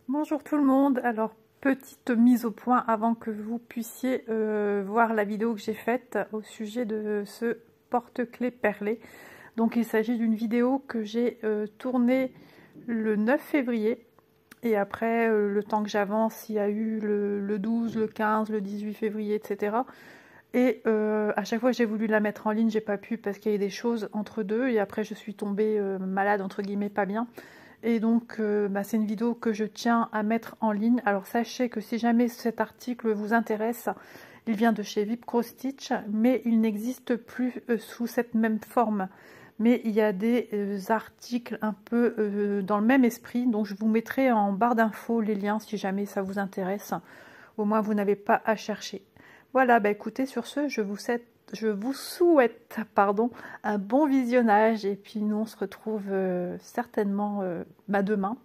Bonjour tout le monde, alors petite mise au point avant que vous puissiez voir la vidéo que j'ai faite au sujet de ce porte-clés perlé. Donc il s'agit d'une vidéo que j'ai tournée le 9 février et après le temps que j'avance il y a eu le 12, le 15, le 18 février etc. Et à chaque fois que j'ai voulu la mettre en ligne j'ai pas pu parce qu'il y a eu des choses entre deux et après je suis tombée malade entre guillemets pas bien. Et donc c'est une vidéo que je tiens à mettre en ligne. Alors sachez que si jamais cet article vous intéresse, il vient de chez Vipcro Stitch, mais il n'existe plus sous cette même forme. Mais il y a des articles un peu dans le même esprit, donc je vous mettrai en barre d'infos les liens si jamais ça vous intéresse. Au moins vous n'avez pas à chercher. Voilà, bah écoutez, sur ce, je vous souhaite un bon visionnage et puis nous on se retrouve certainement demain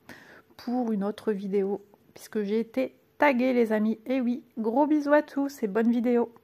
pour une autre vidéo puisque j'ai été taguée les amis. Et oui, gros bisous à tous et bonne vidéo.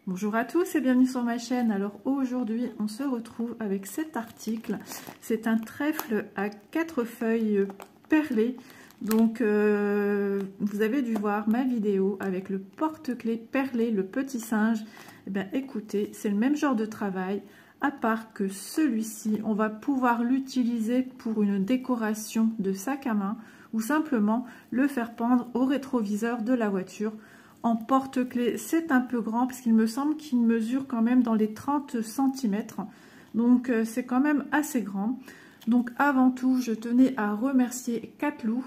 Bonjour à tous et bienvenue sur ma chaîne. Alors aujourd'hui on se retrouve avec cet article. C'est un trèfle à 4 feuilles perlées. Donc vous avez dû voir ma vidéo avec le porte-clés perlé, le petit singe. Eh bien écoutez, c'est le même genre de travail, à part que celui-ci, on va pouvoir l'utiliser pour une décoration de sac à main ou simplement le faire pendre au rétroviseur de la voiture. En porte-clés, c'est un peu grand parce qu'il me semble qu'il mesure quand même dans les 30 cm. Donc c'est quand même assez grand. Donc avant tout, je tenais à remercier Catlou.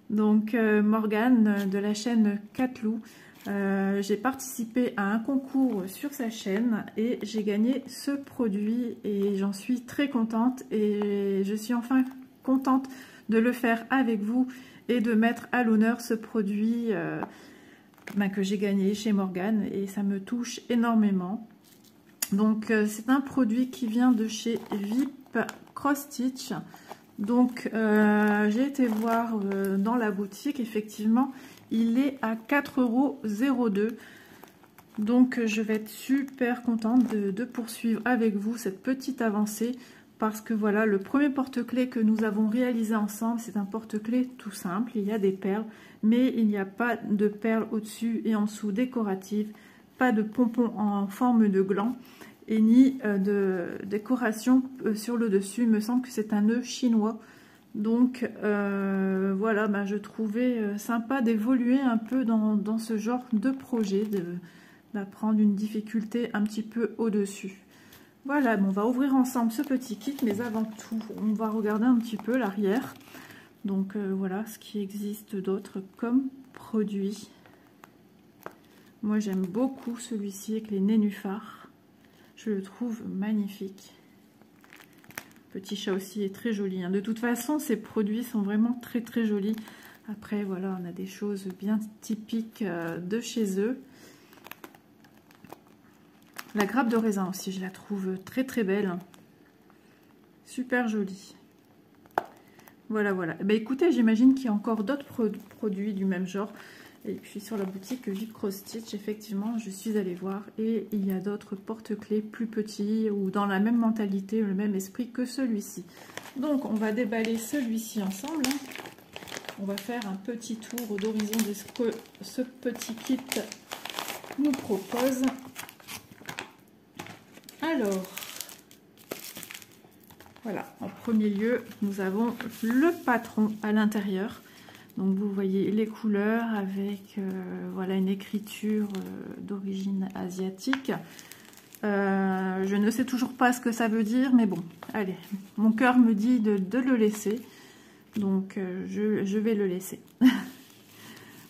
Donc Morgane de la chaîne Catlou. J'ai participé à un concours sur sa chaîne et j'ai gagné ce produit et j'en suis très contente et je suis enfin contente de le faire avec vous et de mettre à l'honneur ce produit que j'ai gagné chez Morgane et ça me touche énormément. Donc c'est un produit qui vient de chez Vipcro Stitch. Donc j'ai été voir dans la boutique, effectivement il est à 4,02 €. Donc je vais être super contente de poursuivre avec vous cette petite avancée parce que voilà, le premier porte-clés que nous avons réalisé ensemble, c'est un porte-clés tout simple. Il y a des perles, mais il n'y a pas de perles au-dessus et en dessous décoratives, pas de pompons en forme de gland et ni de décoration sur le dessus. Il me semble que c'est un nœud chinois. Donc voilà, je trouvais sympa d'évoluer un peu dans ce genre de projet, d'apprendre une difficulté un petit peu au-dessus. Voilà, on va ouvrir ensemble ce petit kit, mais avant tout, on va regarder un petit peu l'arrière. Donc voilà ce qui existe d'autre comme produit. Moi j'aime beaucoup celui-ci avec les nénuphars. Je le trouve magnifique. Petit chat aussi est très joli. De toute façon, ces produits sont vraiment très très jolis. Après, voilà, on a des choses bien typiques de chez eux. La grappe de raisin aussi, je la trouve très très belle. Super jolie. Voilà, voilà. Ben, écoutez, j'imagine qu'il y a encore d'autres produits du même genre. Et puis sur la boutique Vipcro Stitch, effectivement, je suis allée voir et il y a d'autres porte-clés plus petits ou dans la même mentalité, le même esprit que celui-ci. Donc on va déballer celui-ci ensemble. On va faire un petit tour d'horizon de ce que ce petit kit nous propose. Alors, voilà, en premier lieu, nous avons le patron à l'intérieur. Donc vous voyez les couleurs avec voilà une écriture d'origine asiatique. Je ne sais toujours pas ce que ça veut dire, mais bon, allez, mon cœur me dit de le laisser. Donc je vais le laisser.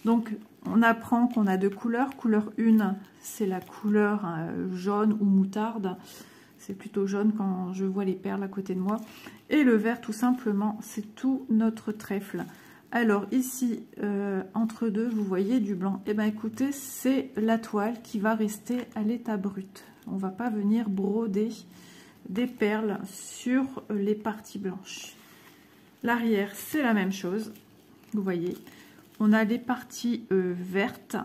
Donc on apprend qu'on a deux couleurs. Couleur 1, c'est la couleur jaune ou moutarde. C'est plutôt jaune quand je vois les perles à côté de moi. Et le vert, tout simplement, c'est tout notre trèfle. Alors ici, entre deux, vous voyez du blanc. Eh bien écoutez, c'est la toile qui va rester à l'état brut. On ne va pas venir broder des perles sur les parties blanches. L'arrière, c'est la même chose. Vous voyez, on a les parties vertes.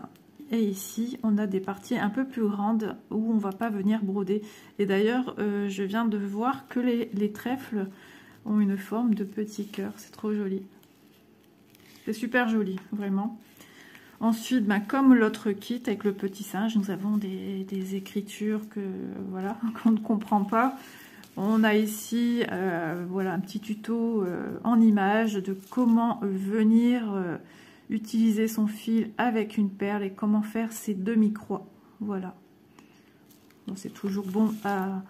Et ici, on a des parties un peu plus grandes où on ne va pas venir broder. Et d'ailleurs, je viens de voir que les trèfles ont une forme de petit cœur. C'est trop joli. C'est super joli, vraiment. Ensuite, ben, comme l'autre kit avec le petit singe, nous avons des écritures que voilà qu'on ne comprend pas. On a ici voilà, un petit tuto en images de comment venir utiliser son fil avec une perle et comment faire ses demi-croix. Voilà. C'est toujours bon à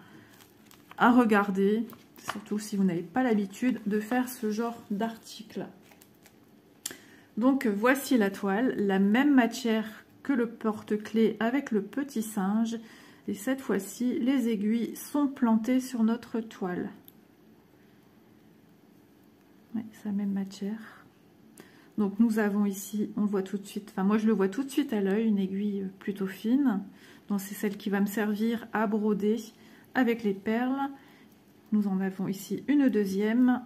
regarder, surtout si vous n'avez pas l'habitude de faire ce genre d'article. Donc voici la toile, la même matière que le porte-clés avec le petit singe. Et cette fois-ci, les aiguilles sont plantées sur notre toile. Oui, c'est la même matière. Donc nous avons ici, on le voit tout de suite, enfin moi je le vois tout de suite à l'œil, une aiguille plutôt fine. Donc c'est celle qui va me servir à broder avec les perles. Nous en avons ici une deuxième.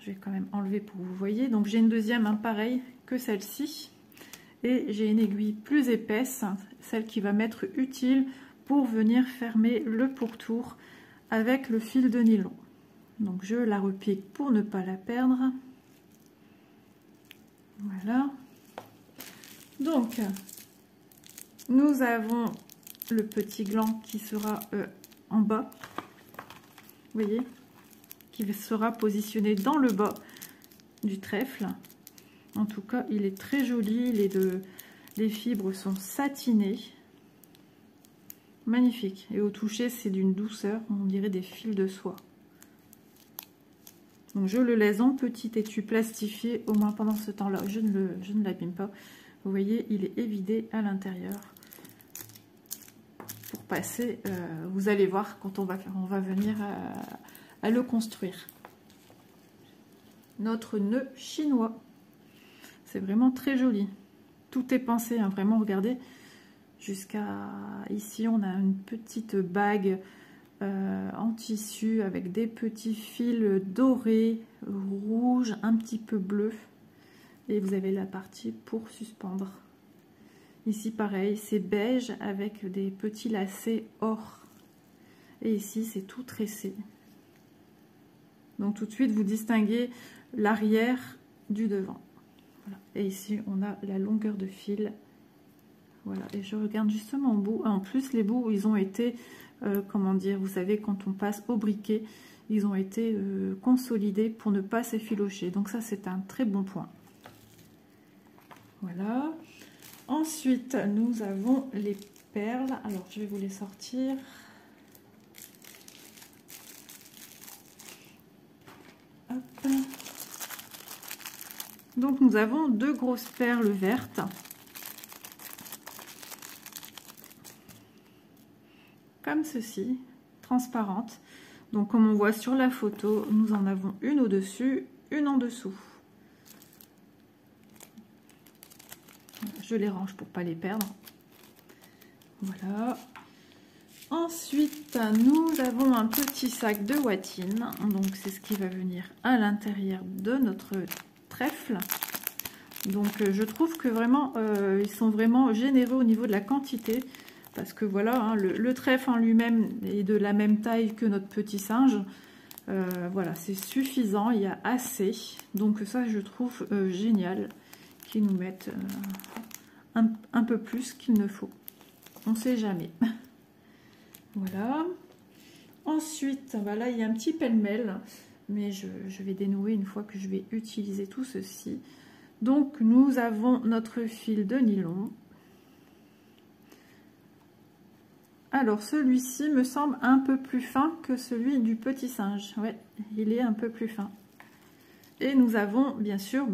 Je vais quand même enlever pour que vous voyez. Donc j'ai une deuxième, hein, pareil que celle-ci. Et j'ai une aiguille plus épaisse, celle qui va m'être utile pour venir fermer le pourtour avec le fil de nylon. Donc je la repique pour ne pas la perdre. Voilà. Donc nous avons le petit gland qui sera en bas. Vous voyez, qui sera positionné dans le bas du trèfle. En tout cas, il est très joli. Les fibres sont satinées. Magnifique. Et au toucher, c'est d'une douceur. On dirait des fils de soie. Donc, je le laisse en petit étui plastifié, au moins pendant ce temps-là. Je ne l'abîme pas. Vous voyez, il est évidé à l'intérieur. Pour passer, vous allez voir quand on va venir à le construire. Notre nœud chinois. C'est vraiment très joli. Tout est pensé, hein, vraiment, regardez. Jusqu'à ici, on a une petite bague en tissu avec des petits fils dorés, rouges, un petit peu bleu. Et vous avez la partie pour suspendre. Ici, pareil, c'est beige avec des petits lacets or. Et ici, c'est tout tressé. Donc, tout de suite, vous distinguez l'arrière du devant. Voilà. Et ici, on a la longueur de fil. Voilà. Et je regarde justement au bout. En plus, les bouts, ils ont été, comment dire, vous savez, quand on passe au briquet, ils ont été consolidés pour ne pas s'effilocher. Donc, ça, c'est un très bon point. Voilà. Ensuite, nous avons les perles. Alors, je vais vous les sortir. Hop. Donc, nous avons deux grosses perles vertes. Comme ceci, transparentes. Donc, comme on voit sur la photo, nous en avons une au-dessus, une en dessous. Je les range pour ne pas les perdre. Voilà. Ensuite, nous avons un petit sac de watine. Donc, c'est ce qui va venir à l'intérieur de notre trèfle. Donc, je trouve que vraiment, ils sont vraiment généreux au niveau de la quantité. Parce que voilà, hein, le trèfle en lui-même est de la même taille que notre petit singe. Voilà, c'est suffisant, il y a assez. Donc, ça, je trouve génial qu'ils nous mettent un peu plus qu'il ne faut. On ne sait jamais. Voilà. Ensuite, voilà, il y a un petit pêle-mêle, mais je vais dénouer une fois que je vais utiliser tout ceci. Donc, nous avons notre fil de nylon. Alors, celui-ci me semble un peu plus fin que celui du petit singe. Ouais, il est un peu plus fin. Et nous avons bien sûr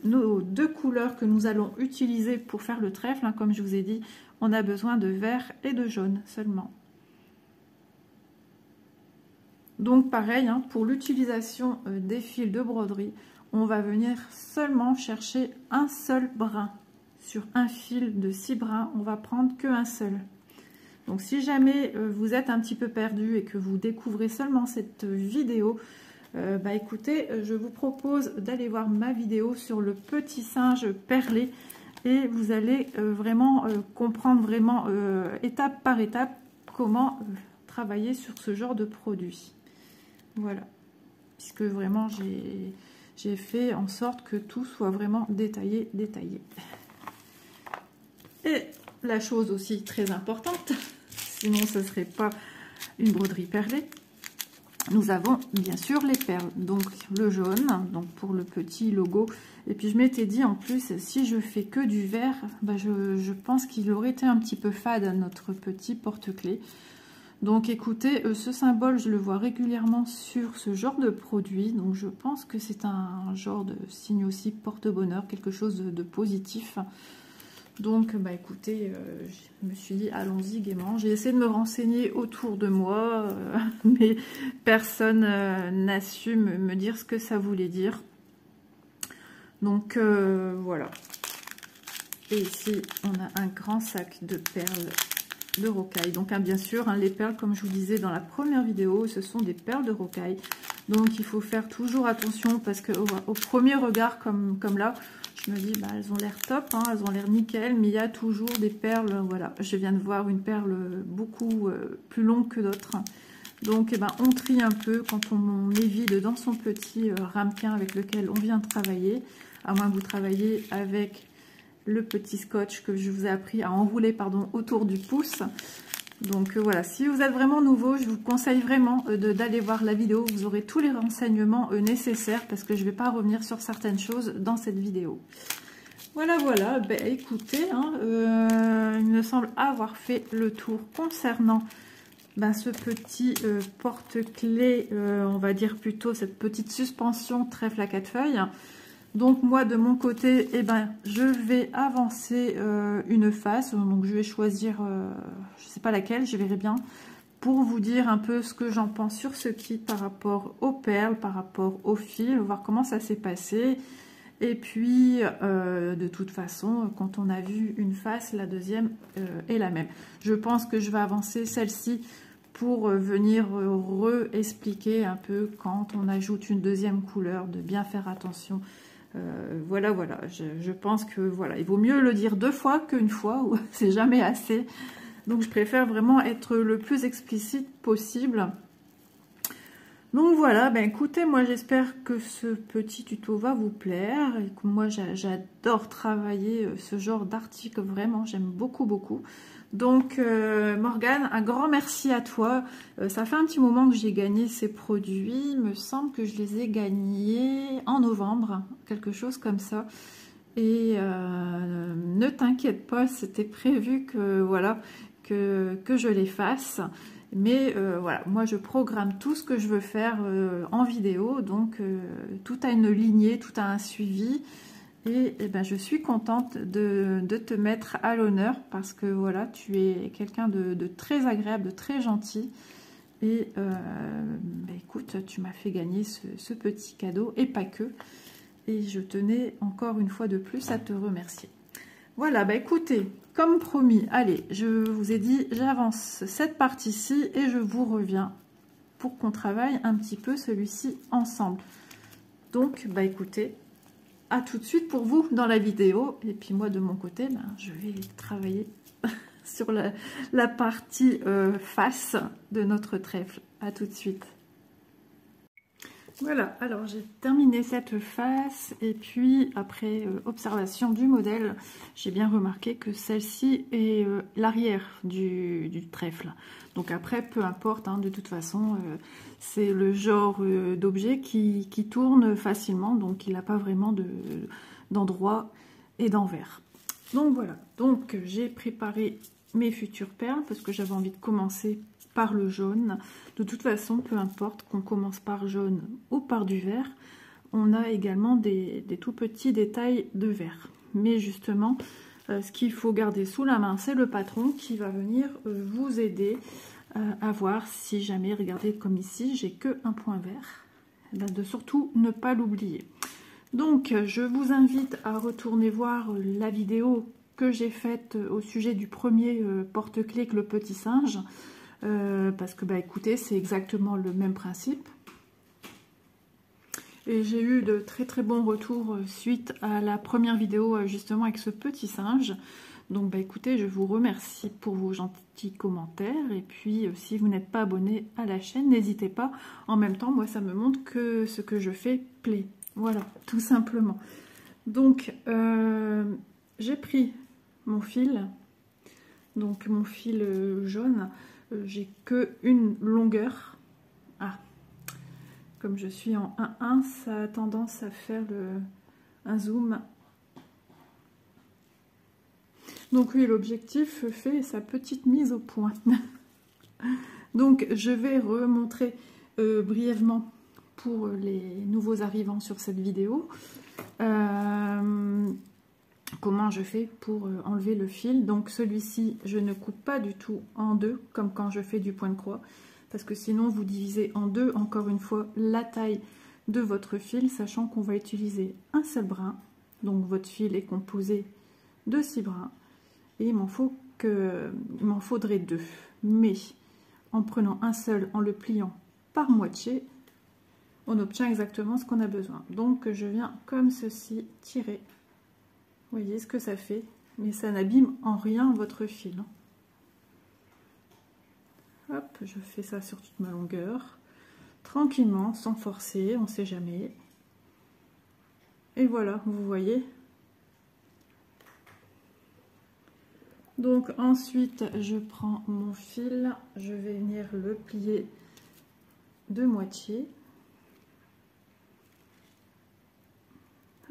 nos deux couleurs que nous allons utiliser pour faire le trèfle. Hein, comme je vous ai dit, on a besoin de vert et de jaune seulement. Donc pareil, hein, pour l'utilisation des fils de broderie, on va venir seulement chercher un seul brin. Sur un fil de 6 brins, on va prendre qu'un seul. Donc si jamais vous êtes un petit peu perdu et que vous découvrez seulement cette vidéo, écoutez, je vous propose d'aller voir ma vidéo sur le petit singe perlé et vous allez vraiment comprendre vraiment étape par étape comment travailler sur ce genre de produit. Voilà, puisque vraiment j'ai fait en sorte que tout soit vraiment détaillé. Et la chose aussi très importante, sinon ce ne serait pas une broderie perlée, nous avons bien sûr les perles, donc le jaune, donc pour le petit logo. Et puis je m'étais dit en plus, si je fais que du vert, bah je pense qu'il aurait été un petit peu fade à notre petit porte-clés. Donc écoutez, ce symbole, je le vois régulièrement sur ce genre de produit, donc je pense que c'est un genre de signe aussi porte-bonheur, quelque chose de positif. Donc, bah écoutez, je me suis dit, allons-y gaiement. J'ai essayé de me renseigner autour de moi, mais personne n'a su me dire ce que ça voulait dire. Donc, voilà. Et ici, on a un grand sac de perles de rocaille. Donc, bien sûr, les perles, comme je vous disais dans la première vidéo, ce sont des perles de rocaille. Donc, il faut faire toujours attention parce qu'au premier regard, comme là, je me dis, bah, elles ont l'air top, hein, elles ont l'air nickel, mais il y a toujours des perles, voilà. Je viens de voir une perle beaucoup plus longue que d'autres. Donc, eh ben, on trie un peu quand on est vide dans son petit ramequin avec lequel on vient de travailler. À moins que vous travaillez avec le petit scotch que je vous ai appris à enrouler, pardon, autour du pouce. Donc voilà, si vous êtes vraiment nouveau, je vous conseille vraiment d'aller voir la vidéo. Vous aurez tous les renseignements nécessaires parce que je ne vais pas revenir sur certaines choses dans cette vidéo. Voilà, voilà. Ben, écoutez, il me semble avoir fait le tour concernant ce petit porte-clés, on va dire plutôt cette petite suspension trèfle à 4 feuilles. Donc moi de mon côté, je vais avancer une face, donc je vais choisir, je ne sais pas laquelle, je verrai bien, pour vous dire un peu ce que j'en pense sur ce kit par rapport aux perles, par rapport au fil, voir comment ça s'est passé. Et puis de toute façon, quand on a vu une face, la deuxième est la même. Je pense que je vais avancer celle-ci pour venir re-expliquer un peu quand on ajoute une deuxième couleur, de bien faire attention. Voilà, je pense que voilà, il vaut mieux le dire 2 fois qu'une fois, ou c'est jamais assez. Donc je préfère vraiment être le plus explicite possible. Donc voilà, écoutez, moi j'espère que ce petit tuto va vous plaire. Et que moi j'adore travailler ce genre d'article, vraiment, j'aime beaucoup. Donc Morgane, un grand merci à toi. Ça fait un petit moment que j'ai gagné ces produits. Il me semble que je les ai gagnés en novembre, quelque chose comme ça. Et ne t'inquiète pas, c'était prévu que voilà que je les fasse. Mais voilà, moi je programme tout ce que je veux faire en vidéo. Donc tout a une lignée, tout a un suivi. Et je suis contente de te mettre à l'honneur parce que voilà, tu es quelqu'un de très agréable, de très gentil. Et écoute, tu m'as fait gagner ce petit cadeau et pas que. Et je tenais encore une fois de plus à te remercier. Voilà, écoutez, comme promis, allez, je vous ai dit, j'avance cette partie-ci et je vous reviens pour qu'on travaille un petit peu celui-ci ensemble. Donc, écoutez, à tout de suite pour vous dans la vidéo. Et puis moi de mon côté, je vais travailler sur la partie face de notre trèfle. À tout de suite. Voilà, alors j'ai terminé cette face et puis après observation du modèle, j'ai bien remarqué que celle-ci est l'arrière du trèfle. Donc après, peu importe, de toute façon, c'est le genre d'objet qui tourne facilement, donc il n'a pas vraiment d'endroit et d'envers. Donc voilà, donc j'ai préparé mes futures perles parce que j'avais envie de commencer par le jaune. De toute façon, peu importe qu'on commence par jaune ou par du vert, on a également des tout petits détails de vert. Mais justement, ce qu'il faut garder sous la main, c'est le patron qui va venir vous aider à voir si jamais, regardez comme ici, j'ai que un point vert. De surtout ne pas l'oublier. Donc, je vous invite à retourner voir la vidéo que j'ai faite au sujet du premier porte-clés avec le petit singe. Parce que écoutez, c'est exactement le même principe et j'ai eu de très bons retours suite à la première vidéo justement avec ce petit singe. Donc écoutez, je vous remercie pour vos gentils commentaires et puis si vous n'êtes pas abonné à la chaîne, n'hésitez pas. En même temps, moi ça me montre que ce que je fais plaît. Voilà, tout simplement. Donc, j'ai pris mon fil, donc mon fil jaune, j'ai que une longueur. Ah, comme je suis en 1-1, ça a tendance à faire un zoom. Donc oui, l'objectif fait sa petite mise au point. Donc je vais remontrer brièvement pour les nouveaux arrivants sur cette vidéo comment je fais pour enlever le fil. Donc celui-ci, je ne coupe pas du tout en deux comme quand je fais du point de croix, parce que sinon vous divisez en deux, encore une fois, la taille de votre fil, sachant qu'on va utiliser un seul brin. Donc votre fil est composé de 6 brins et il m'en faudrait 2. Mais en prenant un seul, en le pliant par moitié, on obtient exactement ce qu'on a besoin. Donc je viens comme ceci tirer. Vous voyez ce que ça fait, mais ça n'abîme en rien votre fil. Hop, je fais ça sur toute ma longueur, tranquillement, sans forcer, on ne sait jamais. Et voilà, vous voyez. Donc ensuite, je prends mon fil, je vais venir le plier de moitié.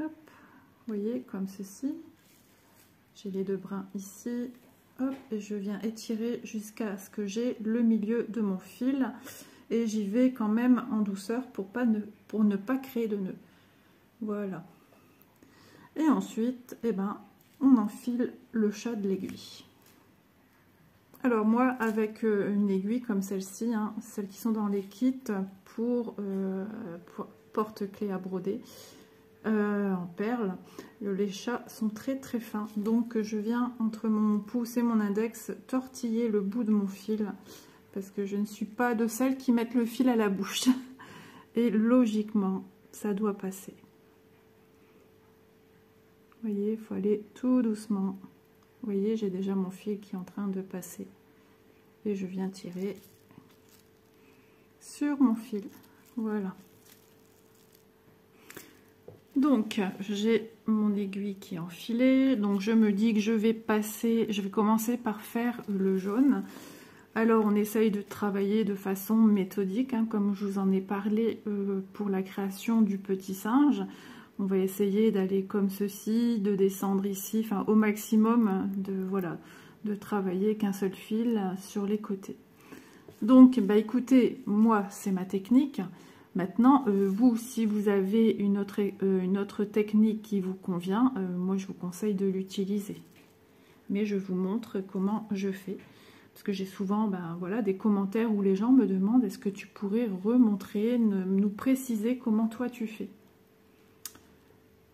Hop, vous voyez, comme ceci. J'ai les 2 brins ici. Hop, et je viens étirer jusqu'à ce que j'ai le milieu de mon fil. Et j'y vais quand même en douceur pour ne pas créer de nœud. Voilà. Et ensuite, eh ben, on enfile le chat de l'aiguille. Alors moi, avec une aiguille comme celle-ci, hein, celles qui sont dans les kits pour porte-clés à broder en perles, les chats sont très très fins. Donc je viens entre mon pouce et mon index tortiller le bout de mon fil, parce que je ne suis pas de celles qui mettent le fil à la bouche. Et logiquement, ça doit passer. Vous voyez, il faut aller tout doucement. Vous voyez, j'ai déjà mon fil qui est en train de passer. Et je viens tirer sur mon fil. Voilà. Donc, j'ai mon aiguille qui est enfilée. Donc, je me dis que je vais commencer par faire le jaune. Alors, on essaye de travailler de façon méthodique, hein, comme je vous en ai parlé pour la création du petit singe. On va essayer d'aller comme ceci, de descendre ici, enfin au maximum, de travailler qu'un seul fil sur les côtés. Donc, bah écoutez, moi c'est ma technique. Maintenant, vous, si vous avez une autre technique qui vous convient, moi je vous conseille de l'utiliser. Mais je vous montre comment je fais. Parce que j'ai souvent des commentaires où les gens me demandent: est-ce que tu pourrais remontrer, nous préciser comment toi tu fais?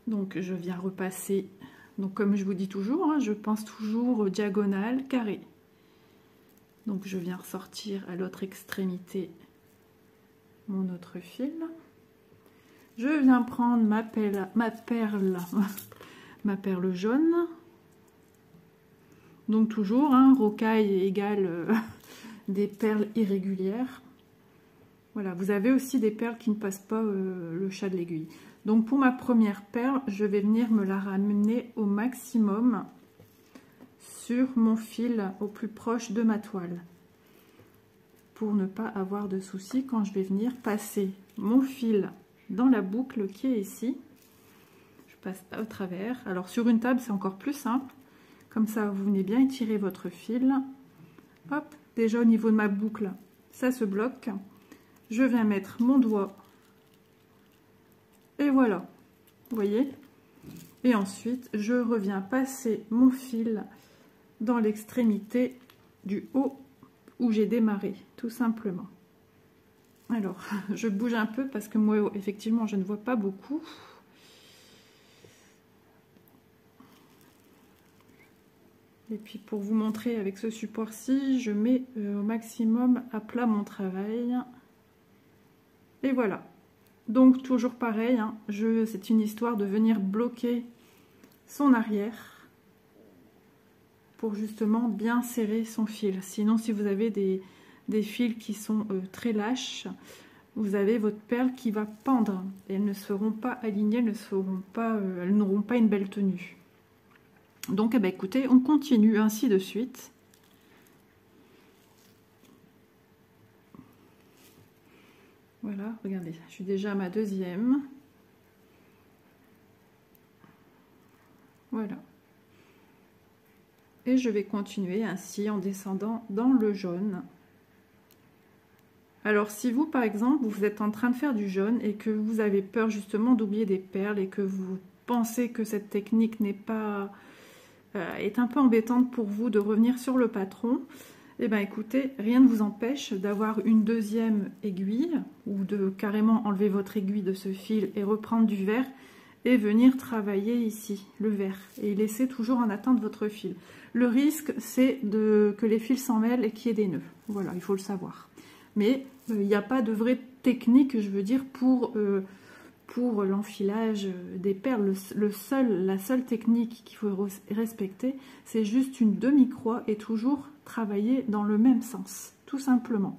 Donc je viens repasser, donc comme je vous dis toujours, hein, je pense toujours diagonale, carré. Donc je viens ressortir à l'autre extrémité mon autre fil. Je viens prendre ma perle jaune. Donc toujours, hein, rocaille égale des perles irrégulières. Voilà, vous avez aussi des perles qui ne passent pas le chat de l'aiguille. Donc pour ma première perle, je vais venir me la ramener au maximum sur mon fil au plus proche de ma toile, pour ne pas avoir de soucis quand je vais venir passer mon fil dans la boucle qui est ici. Je passe au travers. Alors sur une table, c'est encore plus simple. Comme ça, vous venez bien étirer votre fil. Hop, déjà au niveau de ma boucle, ça se bloque. Je viens mettre mon doigt. Et voilà, vous voyez. Et ensuite, je reviens passer mon fil dans l'extrémité du haut où j'ai démarré, tout simplement. Alors, je bouge un peu parce que moi, effectivement, je ne vois pas beaucoup. Et puis, pour vous montrer avec ce support-ci, je mets au maximum à plat mon travail. Et voilà. Donc toujours pareil, hein, c'est une histoire de venir bloquer son arrière pour justement bien serrer son fil. Sinon, si vous avez des fils qui sont très lâches, vous avez votre perle qui va pendre. Et elles ne seront pas alignées, elles n'auront pas une belle tenue. Donc, eh ben, écoutez, on continue ainsi de suite. Voilà, regardez, je suis déjà à ma deuxième. Voilà. Et je vais continuer ainsi en descendant dans le jaune. Alors si vous par exemple vous êtes en train de faire du jaune et que vous avez peur justement d'oublier des perles et que vous pensez que cette technique n'est pas est un peu embêtante pour vous de revenir sur le patron, et bien écoutez, rien ne vous empêche d'avoir une deuxième aiguille ou de carrément enlever votre aiguille de ce fil et reprendre du vert et venir travailler ici le vert et laisser toujours en atteinte votre fil. Le risque c'est que les fils s'en mêlent et qu'il y ait des nœuds, voilà, il faut le savoir. Mais il n'y a pas de vraie technique, je veux dire, pour l'enfilage des perles. La seule technique qu'il faut respecter, c'est juste une demi-croix et toujours travailler dans le même sens, tout simplement.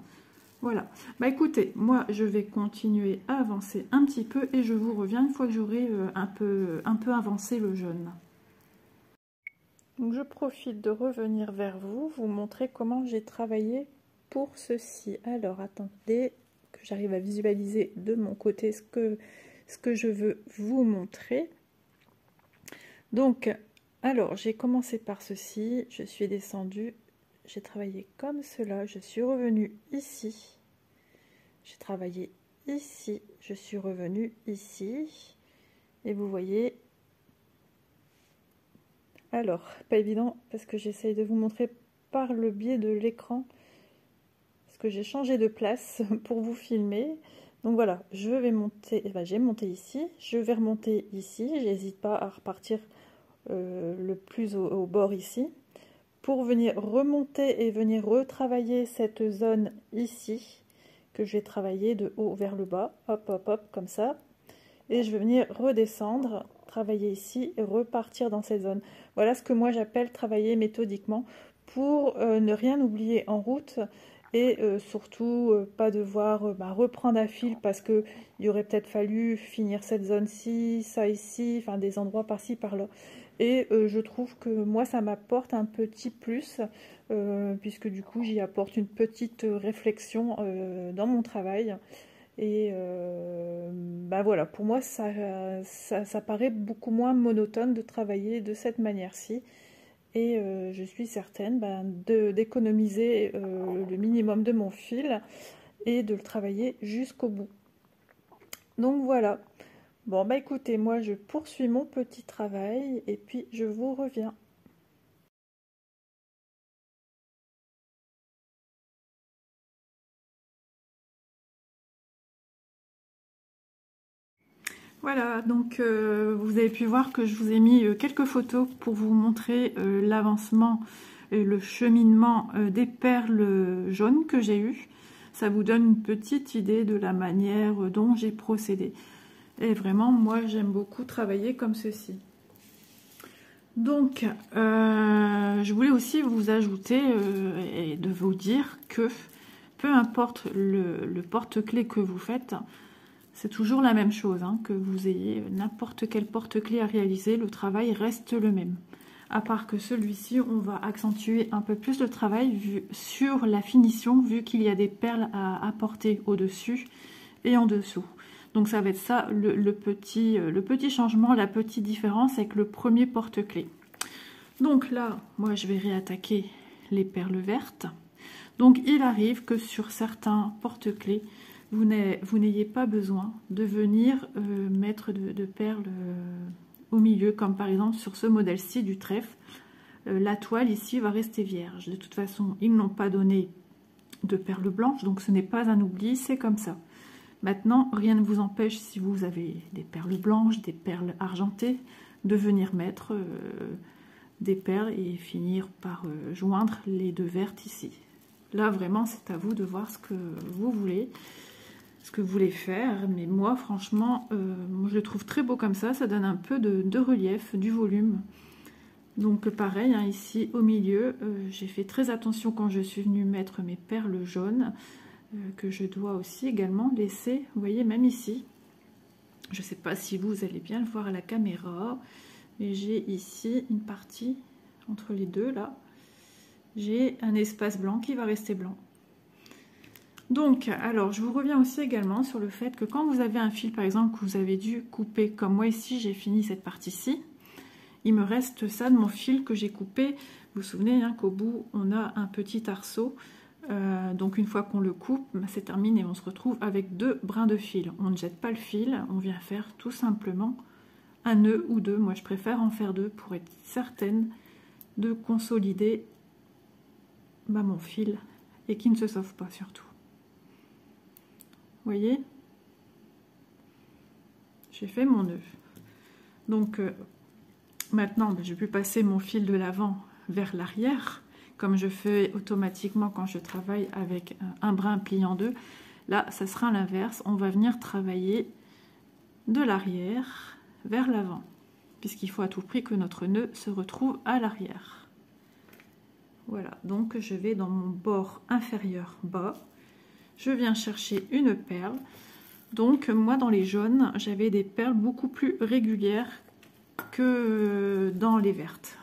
Voilà. Bah écoutez, moi je vais continuer à avancer un petit peu et je vous reviens une fois que j'aurai un peu avancé le jaune. Donc je profite de revenir vers vous, vous montrer comment j'ai travaillé pour ceci. Alors attendez que j'arrive à visualiser de mon côté ce que je veux vous montrer. Donc alors j'ai commencé par ceci, je suis descendue, j'ai travaillé comme cela, je suis revenue ici, j'ai travaillé ici, je suis revenue ici et vous voyez, alors pas évident parce que j'essaye de vous montrer par le biais de l'écran que j'ai changé de place pour vous filmer. Donc voilà, je vais monter, j'ai monté ici, je vais remonter ici, j'hésite pas à repartir le plus au bord ici, pour venir remonter et venir retravailler cette zone ici, que je vais travailler de haut vers le bas, hop hop hop, comme ça, et je vais venir redescendre, travailler ici et repartir dans cette zone. Voilà ce que moi j'appelle travailler méthodiquement, pour ne rien oublier en route, et surtout pas devoir reprendre à fil parce que il aurait peut-être fallu finir cette zone-ci, ça ici, enfin des endroits par-ci par-là. Et je trouve que moi ça m'apporte un petit plus puisque du coup j'y apporte une petite réflexion dans mon travail. Et voilà, pour moi ça paraît beaucoup moins monotone de travailler de cette manière-ci. Et je suis certaine d'économiser le minimum de mon fil et de le travailler jusqu'au bout. Donc voilà. Bon bah écoutez, moi je poursuis mon petit travail et puis je vous reviens. Voilà, donc vous avez pu voir que je vous ai mis quelques photos pour vous montrer l'avancement et le cheminement des perles jaunes que j'ai eues. Ça vous donne une petite idée de la manière dont j'ai procédé. Et vraiment, moi j'aime beaucoup travailler comme ceci. Donc, je voulais aussi vous ajouter et de vous dire que peu importe le porte-clés que vous faites, c'est toujours la même chose, hein, que vous ayez n'importe quel porte-clés à réaliser, le travail reste le même. À part que celui-ci, on va accentuer un peu plus le travail sur la finition, vu qu'il y a des perles à apporter au-dessus et en dessous. Donc ça va être ça le petit changement, la petite différence avec le premier porte-clés. Donc là, moi je vais réattaquer les perles vertes. Donc il arrive que sur certains porte-clés, vous n'ayez pas besoin de venir mettre de perles au milieu, comme par exemple sur ce modèle-ci du trèfle. La toile ici va rester vierge. De toute façon, ils n'ont pas donné de perles blanches, donc ce n'est pas un oubli, c'est comme ça. Maintenant, rien ne vous empêche, si vous avez des perles blanches, des perles argentées, de venir mettre des perles et finir par joindre les deux vertes ici. Là, vraiment, c'est à vous de voir ce que vous voulez, ce que vous voulez faire. Mais moi, franchement, je le trouve très beau comme ça. Ça donne un peu de relief, du volume. Donc, pareil, hein, ici, au milieu, j'ai fait très attention quand je suis venue mettre mes perles jaunes que je dois aussi également laisser, vous voyez, même ici. Je ne sais pas si vous allez bien le voir à la caméra, mais j'ai ici une partie entre les deux, là. J'ai un espace blanc qui va rester blanc. Donc, alors, je vous reviens aussi également sur le fait que quand vous avez un fil, par exemple, que vous avez dû couper, comme moi ici, j'ai fini cette partie-ci, il me reste ça de mon fil que j'ai coupé. Vous vous souvenez hein, qu'au bout, on a un petit arceau. Donc, une fois qu'on le coupe, c'est terminé. On se retrouve avec 2 brins de fil. On ne jette pas le fil, on vient faire tout simplement un nœud ou 2. Moi, je préfère en faire 2 pour être certaine de consolider mon fil et qu'il ne se sauve pas surtout. Vous voyez, j'ai fait mon nœud. Donc maintenant je peux passer mon fil de l'avant vers l'arrière comme je fais automatiquement quand je travaille avec un brin plié en 2. Là ça sera l'inverse, on va venir travailler de l'arrière vers l'avant puisqu'il faut à tout prix que notre nœud se retrouve à l'arrière. Voilà, donc je vais dans mon bord inférieur bas. Je viens chercher une perle. Donc moi dans les jaunes, j'avais des perles beaucoup plus régulières que dans les vertes.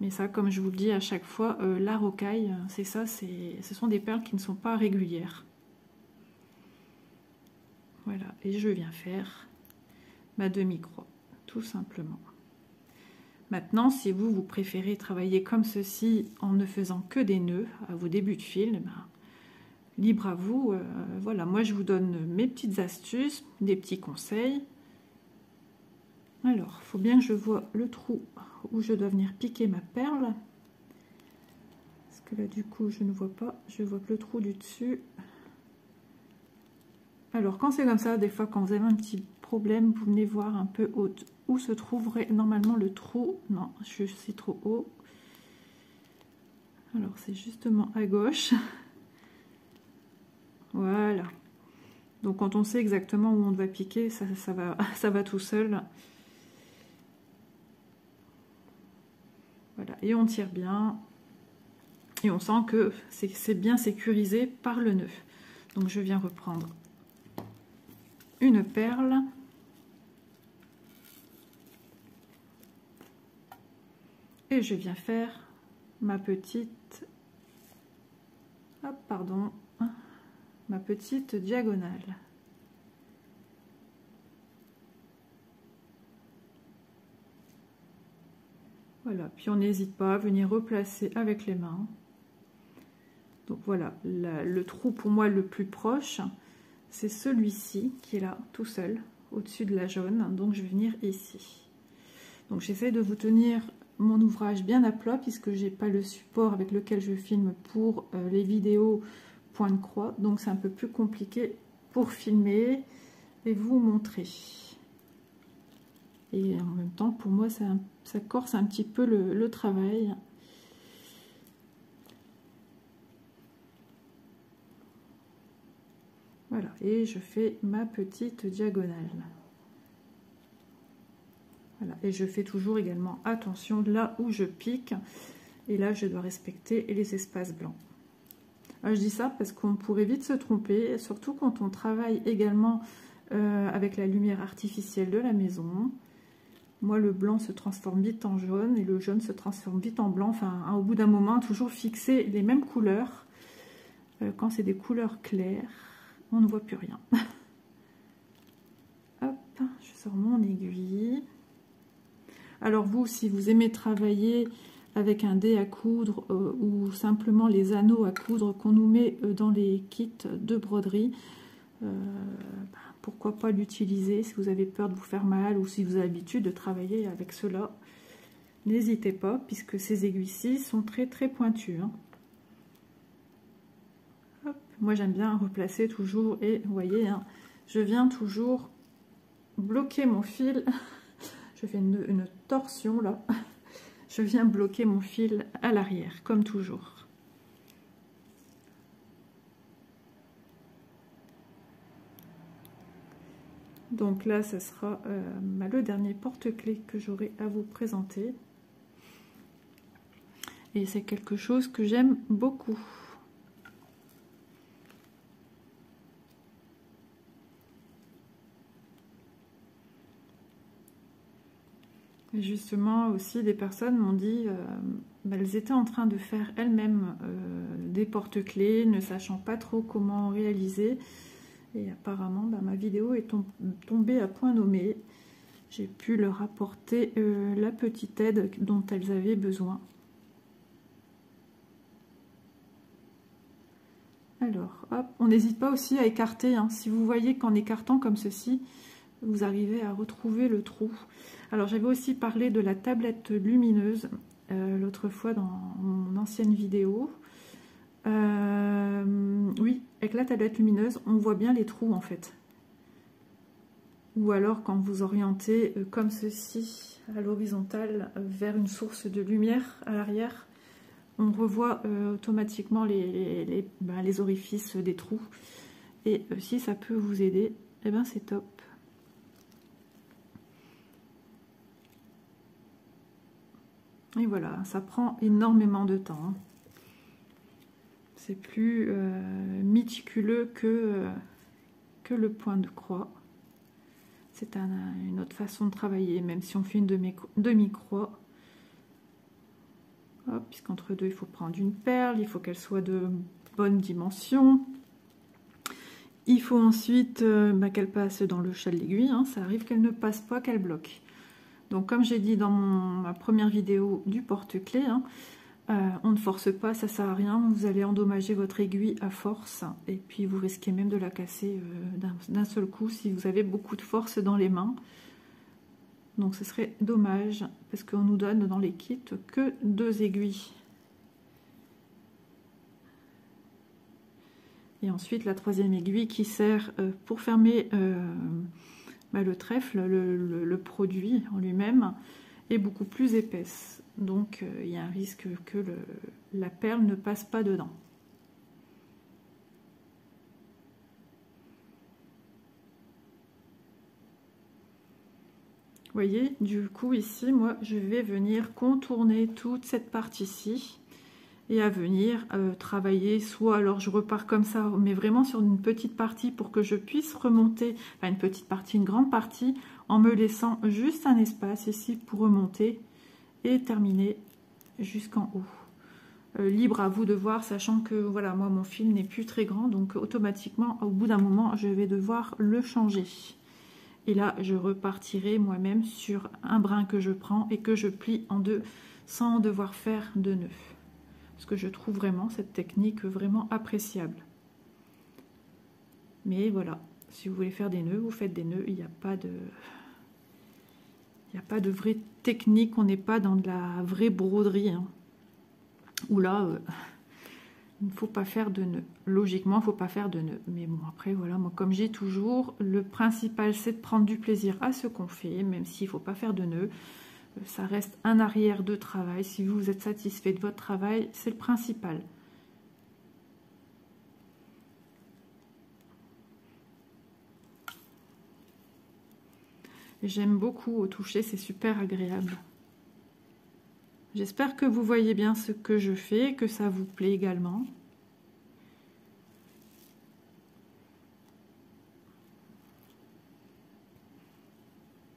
Mais ça, comme je vous le dis à chaque fois, la rocaille, c'est ça, ce sont des perles qui ne sont pas régulières. Voilà, et je viens faire ma demi-croix, tout simplement. Maintenant, si vous préférez travailler comme ceci en ne faisant que des nœuds à vos débuts de fil, libre à vous. Voilà, moi je vous donne mes petites astuces, des petits conseils. Alors, il faut bien que je vois le trou où je dois venir piquer ma perle. Parce que là, du coup, je ne vois pas. Je vois que le trou du dessus. Alors, quand c'est comme ça, des fois, quand vous avez un petit problème, vous venez voir un peu où se trouverait normalement le trou. Non, je suis trop haut. Alors, c'est justement à gauche. Voilà. Donc quand on sait exactement où on doit piquer, ça va tout seul. Voilà, et on tire bien. Et on sent que c'est bien sécurisé par le nœud. Donc je viens reprendre une perle. Et je viens faire ma petite... Hop, pardon. Ma petite diagonale. Voilà, puis on n'hésite pas à venir replacer avec les mains. Donc voilà, le trou pour moi le plus proche, c'est celui-ci qui est là, tout seul, au-dessus de la jaune. Donc je vais venir ici. Donc j'essaie de vous tenir mon ouvrage bien à plat puisque j'ai pas le support avec lequel je filme pour les vidéos point de croix, donc c'est un peu plus compliqué pour filmer et vous montrer. Et en même temps, pour moi, ça corse un petit peu le travail. Voilà, et je fais ma petite diagonale. Voilà, et je fais toujours également attention là où je pique. Et là, je dois respecter les espaces blancs. Je dis ça parce qu'on pourrait vite se tromper, surtout quand on travaille également avec la lumière artificielle de la maison. Moi, le blanc se transforme vite en jaune et le jaune se transforme vite en blanc. Enfin, au bout d'un moment, toujours fixer les mêmes couleurs. Quand c'est des couleurs claires, on ne voit plus rien. Hop, je sors mon aiguille. Alors vous, si vous aimez travailler avec un dé à coudre ou simplement les anneaux à coudre qu'on nous met dans les kits de broderie, pourquoi pas l'utiliser si vous avez peur de vous faire mal ou si vous avez l'habitude de travailler avec cela. N'hésitez pas puisque ces aiguilles-ci sont très très pointues. Hein. Hop. Moi j'aime bien replacer toujours et vous voyez, hein, je viens toujours bloquer mon fil. Je fais une torsion là. Je viens bloquer mon fil à l'arrière, comme toujours. Donc là, ce sera le dernier porte-clés que j'aurai à vous présenter. Et c'est quelque chose que j'aime beaucoup. Et justement aussi des personnes m'ont dit elles étaient en train de faire elles-mêmes des porte-clés, ne sachant pas trop comment réaliser. Et apparemment ma vidéo est tombée à point nommé. J'ai pu leur apporter la petite aide dont elles avaient besoin. Alors, hop, on n'hésite pas aussi à écarter, hein. Si vous voyez qu'en écartant comme ceci, vous arrivez à retrouver le trou. Alors, j'avais aussi parlé de la tablette lumineuse l'autre fois dans mon ancienne vidéo. Oui, avec la tablette lumineuse, on voit bien les trous en fait. Ou alors quand vous orientez comme ceci à l'horizontale vers une source de lumière à l'arrière, on revoit automatiquement les orifices des trous. Et si ça peut vous aider, eh ben c'est top. Et voilà, ça prend énormément de temps, hein. C'est plus méticuleux que le point de croix. C'est une autre façon de travailler, même si on fait une demi-croix. Puisqu'entre deux, il faut prendre une perle, il faut qu'elle soit de bonne dimension. Il faut ensuite qu'elle passe dans le chat de l'aiguille, hein. Ça arrive qu'elle ne passe pas, qu'elle bloque. Donc comme j'ai dit dans ma première vidéo du porte-clés, hein, on ne force pas, ça sert à rien, vous allez endommager votre aiguille à force et puis vous risquez même de la casser d'un seul coup si vous avez beaucoup de force dans les mains. Donc ce serait dommage parce qu'on nous donne dans les kits que 2 aiguilles. Et ensuite la 3e aiguille qui sert pour fermer le trèfle, le produit en lui-même, est beaucoup plus épaisse. Donc il y a un risque que la perle ne passe pas dedans. Vous voyez, du coup ici, moi je vais venir contourner toute cette partie-ci et à venir travailler, soit alors je repars comme ça, mais vraiment sur une petite partie pour que je puisse remonter, enfin une petite partie, une grande partie, en me laissant juste un espace ici pour remonter et terminer jusqu'en haut. Libre à vous de voir, sachant que voilà, moi mon fil n'est plus très grand, donc automatiquement au bout d'un moment je vais devoir le changer. Et là je repartirai moi-même sur un brin que je prends et que je plie en deux sans devoir faire de nœuds. Parce que je trouve vraiment cette technique vraiment appréciable. Mais voilà, si vous voulez faire des nœuds, vous faites des nœuds, il n'y a pas de vraie technique, on n'est pas dans de la vraie broderie, hein. Où là, il ne faut pas faire de nœuds. Logiquement, il ne faut pas faire de nœuds. Mais bon, après, voilà, moi, comme j'ai toujours, le principal, c'est de prendre du plaisir à ce qu'on fait, même s'il ne faut pas faire de nœuds. Ça reste un arrière de travail. Si vous êtes satisfait de votre travail, c'est le principal. J'aime beaucoup au toucher, c'est super agréable. J'espère que vous voyez bien ce que je fais, que ça vous plaît également.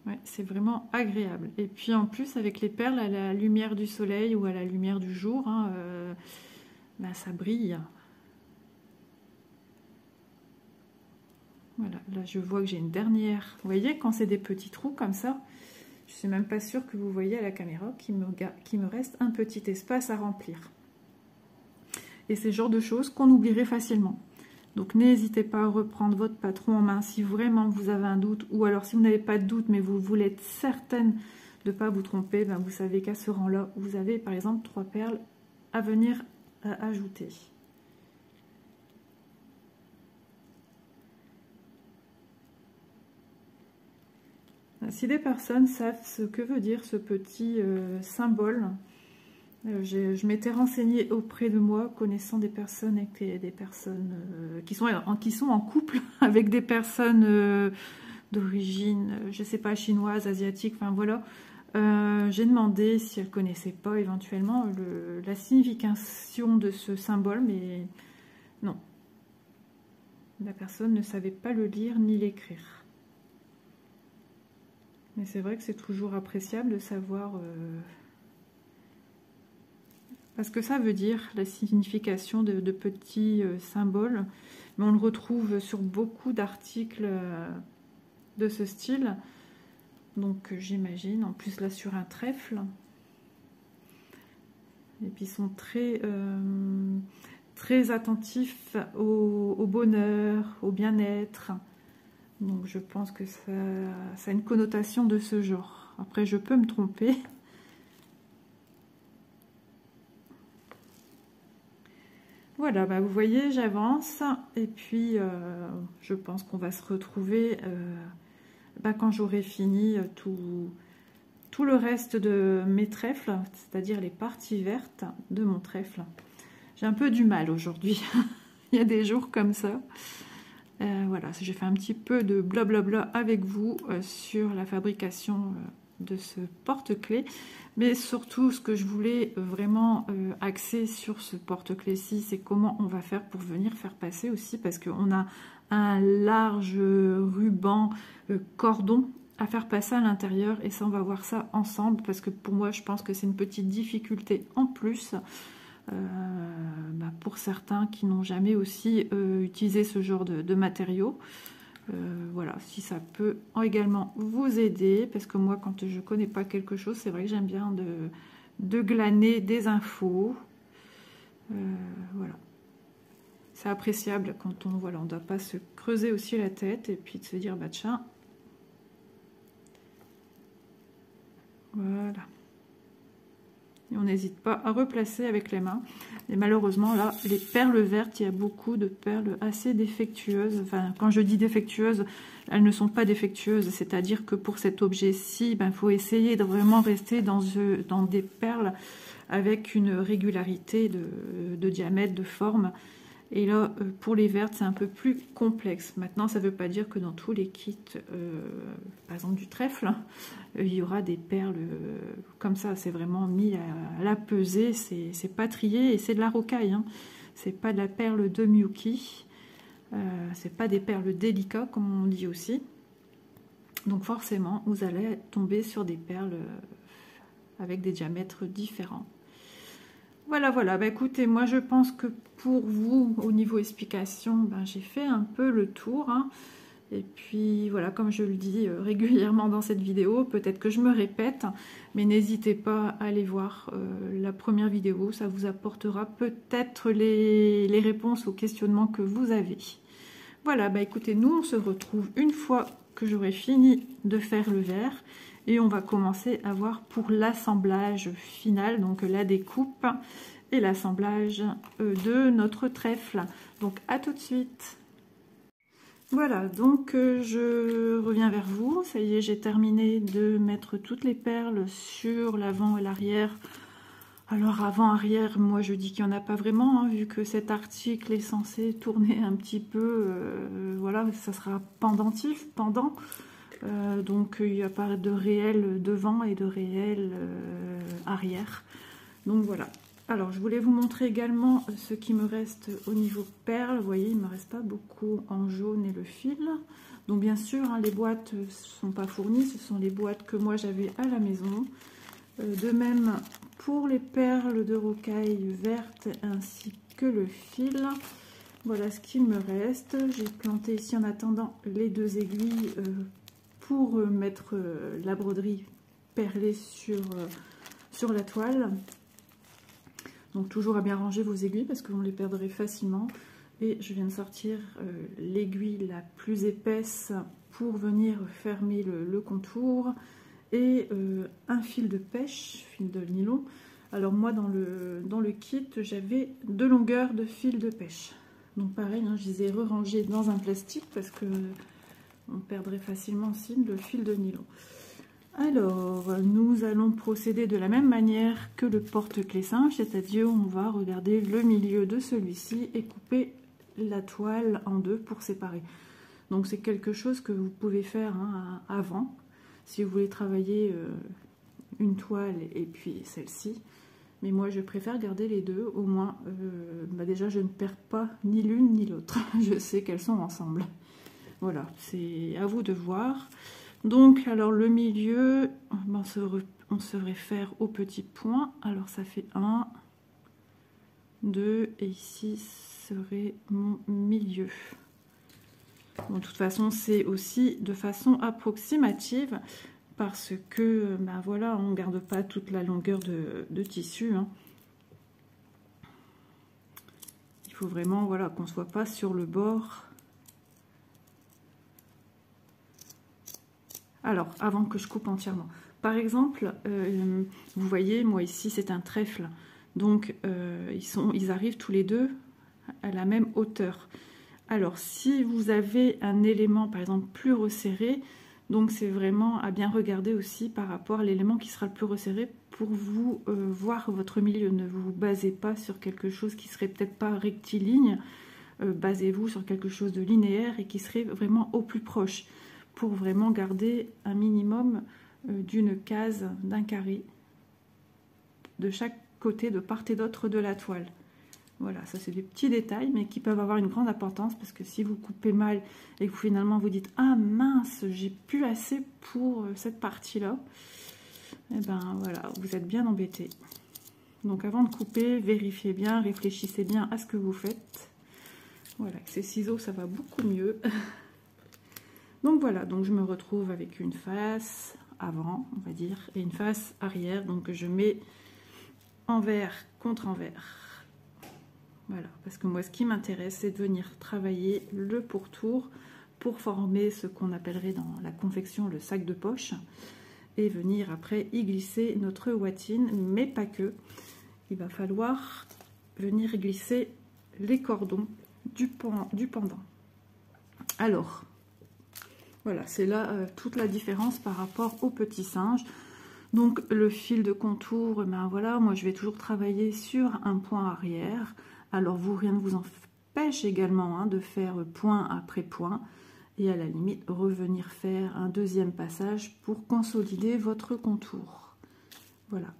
Ouais, c'est vraiment agréable. Et puis en plus, avec les perles, à la lumière du soleil ou à la lumière du jour, hein, ça brille. Voilà, là je vois que j'ai une dernière. Vous voyez, quand c'est des petits trous comme ça, je ne suis même pas sûre que vous voyez à la caméra qu'il me reste un petit espace à remplir. Et c'est le genre de choses qu'on oublierait facilement. Donc n'hésitez pas à reprendre votre patron en main si vraiment vous avez un doute, ou alors si vous n'avez pas de doute mais vous voulez être certaine de ne pas vous tromper, vous savez qu'à ce rang-là, vous avez par exemple 3 perles à venir ajouter. Si des personnes savent ce que veut dire ce petit symbole, je m'étais renseignée auprès de moi, connaissant des personnes avec des personnes qui sont en couple avec des personnes d'origine, je sais pas, chinoise, asiatique, enfin voilà. J'ai demandé si elles connaissaient pas éventuellement la signification de ce symbole, mais non. La personne ne savait pas le lire ni l'écrire. Mais c'est vrai que c'est toujours appréciable de savoir parce que ça veut dire, la signification de petits symboles. Mais on le retrouve sur beaucoup d'articles de ce style. Donc j'imagine, en plus là sur un trèfle. Et puis ils sont très attentifs au bonheur, au bien-être. Donc je pense que ça a une connotation de ce genre. Après je peux me tromper. Voilà, bah vous voyez, j'avance. Et puis je pense qu'on va se retrouver quand j'aurai fini tout le reste de mes trèfles, c'est-à-dire les parties vertes de mon trèfle. J'ai un peu du mal aujourd'hui. Il y a des jours comme ça. Voilà, j'ai fait un petit peu de blablabla avec vous sur la fabrication de ce porte-clés. Mais surtout, ce que je voulais vraiment axer sur ce porte-clés-ci, c'est comment on va faire pour venir faire passer aussi, parce qu'on a un large ruban cordon à faire passer à l'intérieur, et ça on va voir ça ensemble, parce que pour moi je pense que c'est une petite difficulté en plus pour certains qui n'ont jamais aussi utilisé ce genre de matériaux. Voilà, si ça peut également vous aider, parce que moi quand je connais pas quelque chose, c'est vrai que j'aime bien de glaner des infos. Voilà, c'est appréciable quand on ne doit pas se creuser aussi la tête, et puis de se dire bah tiens, voilà. Et on n'hésite pas à replacer avec les mains. Et malheureusement, là, les perles vertes, il y a beaucoup de perles assez défectueuses. Enfin, quand je dis défectueuses, elles ne sont pas défectueuses. C'est-à-dire que pour cet objet-ci, il faut essayer de vraiment rester dans des perles avec une régularité de diamètre, de forme. Et là, pour les vertes, c'est un peu plus complexe. Maintenant, ça ne veut pas dire que dans tous les kits, par exemple du trèfle, il y aura des perles comme ça. C'est vraiment mis à la pesée. C'est pas trié et c'est de la rocaille. Hein. C'est pas de la perle de Miyuki. C'est pas des perles délicates, comme on dit aussi. Donc forcément, vous allez tomber sur des perles avec des diamètres différents. Voilà, voilà. Bah, écoutez, moi je pense que pour vous, au niveau explication, j'ai fait un peu le tour. Hein. Et puis voilà, comme je le dis régulièrement dans cette vidéo, peut-être que je me répète, mais n'hésitez pas à aller voir la première vidéo. Ça vous apportera peut-être les réponses aux questionnements que vous avez. Voilà, bah écoutez, nous on se retrouve une fois que j'aurai fini de faire le verre. Et on va commencer à voir pour l'assemblage final, donc la découpe et l'assemblage de notre trèfle. Donc à tout de suite. Voilà, donc je reviens vers vous. Ça y est, j'ai terminé de mettre toutes les perles sur l'avant et l'arrière. Alors avant-arrière, moi je dis qu'il n'y en a pas vraiment, hein, vu que cet article est censé tourner un petit peu, voilà, ça sera pendentif, pendant. Donc il n'y a pas de réel devant et de réel arrière. Donc voilà. Alors je voulais vous montrer également ce qui me reste au niveau perles. Vous voyez, il ne me reste pas beaucoup en jaune et le fil. Donc bien sûr, hein, les boîtes ne sont pas fournies. Ce sont les boîtes que moi j'avais à la maison. De même pour les perles de rocaille vertes ainsi que le fil. Voilà ce qu'il me reste. J'ai planté ici en attendant les deux aiguilles pour mettre la broderie perlée sur la toile. Donc toujours à bien ranger vos aiguilles parce que vous les perdrez facilement. Et je viens de sortir l'aiguille la plus épaisse pour venir fermer le contour. Et un fil de pêche, fil de nylon. Alors moi dans le kit j'avais 2 longueurs de fil de pêche. Donc pareil, hein, je les ai rangés dans un plastique parce que on perdrait facilement aussi le fil de nylon. Alors, nous allons procéder de la même manière que le porte-clés simple, c'est-à-dire on va regarder le milieu de celui-ci et couper la toile en deux pour séparer. Donc c'est quelque chose que vous pouvez faire hein, avant, si vous voulez travailler une toile et puis celle-ci. Mais moi je préfère garder les deux, au moins déjà je ne perds pas ni l'une ni l'autre, je sais qu'elles sont ensemble. Voilà, c'est à vous de voir. Donc, alors le milieu, on se réfère au petit point. Alors, ça fait 1, 2, et ici serait mon milieu. Bon, de toute façon, c'est aussi de façon approximative parce que, ben voilà, on ne garde pas toute la longueur de tissu. Hein. Il faut vraiment, voilà, qu'on ne soit pas sur le bord. Alors, avant que je coupe entièrement. Par exemple, vous voyez, moi ici, c'est un trèfle. Donc, ils arrivent tous les deux à la même hauteur. Alors, si vous avez un élément, par exemple, plus resserré, donc c'est vraiment à bien regarder aussi par rapport à l'élément qui sera le plus resserré pour vous voir votre milieu. Ne vous basez pas sur quelque chose qui serait peut-être pas rectiligne. Basez-vous sur quelque chose de linéaire et qui serait vraiment au plus proche pour vraiment garder un minimum d'une case, d'un carré de chaque côté, de part et d'autre de la toile. Voilà, ça c'est des petits détails, mais qui peuvent avoir une grande importance, parce que si vous coupez mal et que finalement vous dites « Ah mince, j'ai plus assez pour cette partie-là », et ben voilà, vous êtes bien embêté. Donc avant de couper, vérifiez bien, réfléchissez bien à ce que vous faites. Voilà, avec ces ciseaux, ça va beaucoup mieux. Donc voilà, donc je me retrouve avec une face avant, on va dire, et une face arrière. Donc je mets envers contre envers. Voilà, parce que moi, ce qui m'intéresse, c'est de venir travailler le pourtour pour former ce qu'on appellerait dans la confection le sac de poche et venir après y glisser notre watine, mais pas que. Il va falloir venir glisser les cordons du pendant. Alors, voilà, c'est là toute la différence par rapport au petit singe. Donc, le fil de contour, ben voilà, moi, je vais toujours travailler sur un point arrière. Alors, vous, rien ne vous empêche également de faire point après point et à la limite, revenir faire un deuxième passage pour consolider votre contour. Voilà,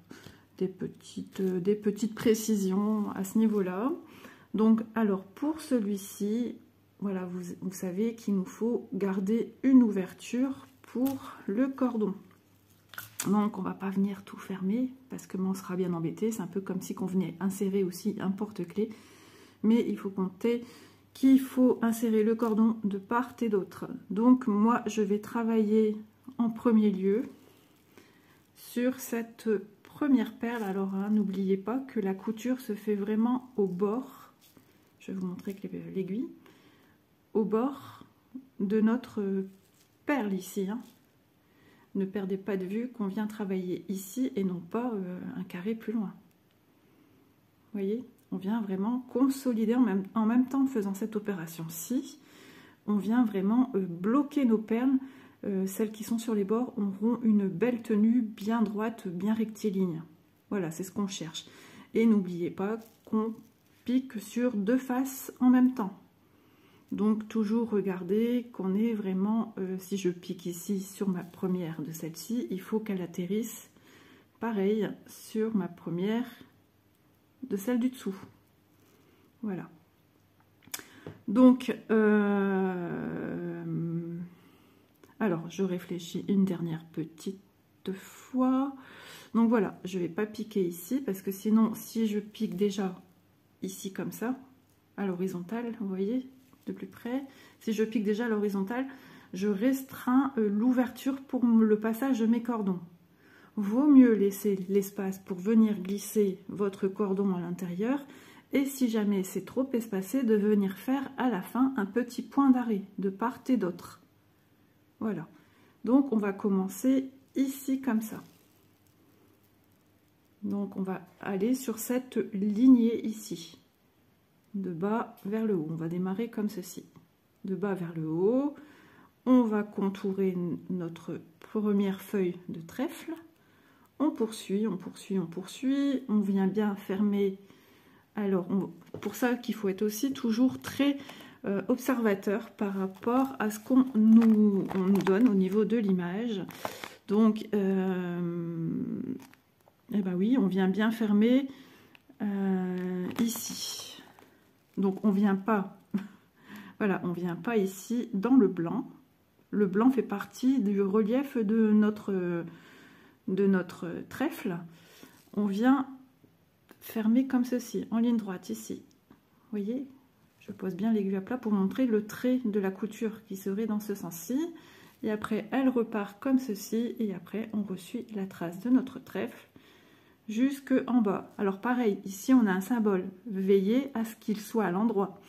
des petites précisions à ce niveau-là. Donc, alors, pour celui-ci, voilà, vous savez qu'il nous faut garder une ouverture pour le cordon. Donc, on ne va pas venir tout fermer parce que on sera bien embêté. C'est un peu comme si on venait insérer aussi un porte-clés. Mais il faut compter qu'il faut insérer le cordon de part et d'autre. Donc, moi, je vais travailler en premier lieu sur cette première perle. Alors, n'oubliez pas que la couture se fait vraiment au bord. Je vais vous montrer avec l'aiguille. Au bord de notre perle ici. Ne perdez pas de vue qu'on vient travailler ici et non pas un carré plus loin. Vous voyez, on vient vraiment consolider en même temps en faisant cette opération-ci. On vient vraiment bloquer nos perles. Celles qui sont sur les bords auront une belle tenue bien droite, bien rectiligne. Voilà, c'est ce qu'on cherche. Et n'oubliez pas qu'on pique sur deux faces en même temps. Donc toujours regarder qu'on est vraiment, si je pique ici sur ma première de celle-ci, il faut qu'elle atterrisse pareil sur ma première de celle du dessous. Voilà. Donc, alors je réfléchis une dernière petite fois. Donc voilà, je ne vais pas piquer ici parce que sinon, si je pique déjà ici comme ça, à l'horizontale, vous voyez, de plus près, si je pique déjà à l'horizontale, je restreins l'ouverture pour le passage de mes cordons. Vaut mieux laisser l'espace pour venir glisser votre cordon à l'intérieur et si jamais c'est trop espacé, de venir faire à la fin un petit point d'arrêt de part et d'autre. Voilà. Donc on va commencer ici comme ça. Donc on va aller sur cette lignée ici. De bas vers le haut. On va démarrer comme ceci. De bas vers le haut. On va contourer notre première feuille de trèfle. On poursuit, on poursuit, on poursuit. On vient bien fermer. Alors, pour ça qu'il faut être aussi toujours très observateur par rapport à ce qu'on nous donne au niveau de l'image. Donc, eh ben oui, on vient bien fermer ici. Donc on vient pas, voilà, on vient pas ici dans le blanc, le blanc fait partie du relief de notre trèfle. On vient fermer comme ceci, en ligne droite ici. Vous voyez, je pose bien l'aiguille à plat pour montrer le trait de la couture qui serait dans ce sens-ci. Et après, elle repart comme ceci. Et après, on resuit la trace de notre trèfle jusque en bas. Alors pareil, ici, on a un symbole. Veillez à ce qu'il soit à l'endroit.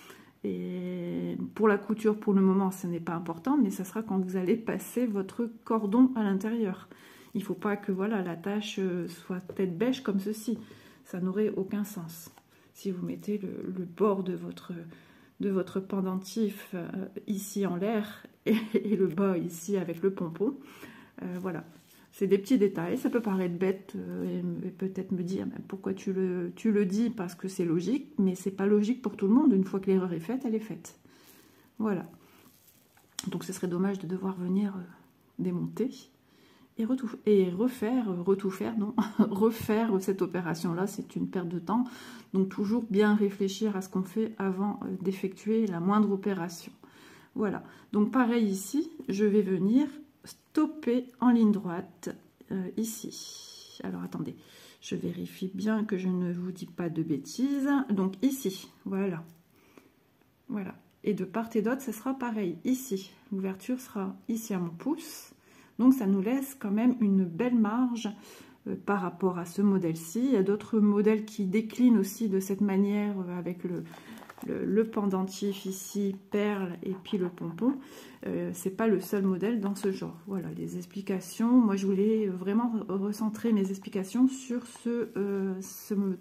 Et pour la couture, pour le moment, ce n'est pas important, mais ça sera quand vous allez passer votre cordon à l'intérieur. Il ne faut pas que voilà, la tache soit tête bêche comme ceci. Ça n'aurait aucun sens. Si vous mettez le bord de votre pendentif ici en l'air et le bas ici avec le pompon, voilà. C'est des petits détails, ça peut paraître bête et peut-être me dire pourquoi tu le dis, parce que c'est logique, mais c'est pas logique pour tout le monde. Une fois que l'erreur est faite, elle est faite. Voilà. Donc ce serait dommage de devoir venir démonter et refaire cette opération-là, c'est une perte de temps. Donc toujours bien réfléchir à ce qu'on fait avant d'effectuer la moindre opération. Voilà. Donc pareil ici, je vais venir stopper en ligne droite ici. Alors attendez, je vérifie bien que je ne vous dis pas de bêtises. Donc ici, voilà. Voilà. Et de part et d'autre, ce sera pareil. Ici, l'ouverture sera ici à mon pouce. Donc ça nous laisse quand même une belle marge par rapport à ce modèle-ci. Il y a d'autres modèles qui déclinent aussi de cette manière avec le pendentif ici, perle et puis le pompon. C'est pas le seul modèle dans ce genre. Voilà les explications. Moi je voulais vraiment recentrer mes explications sur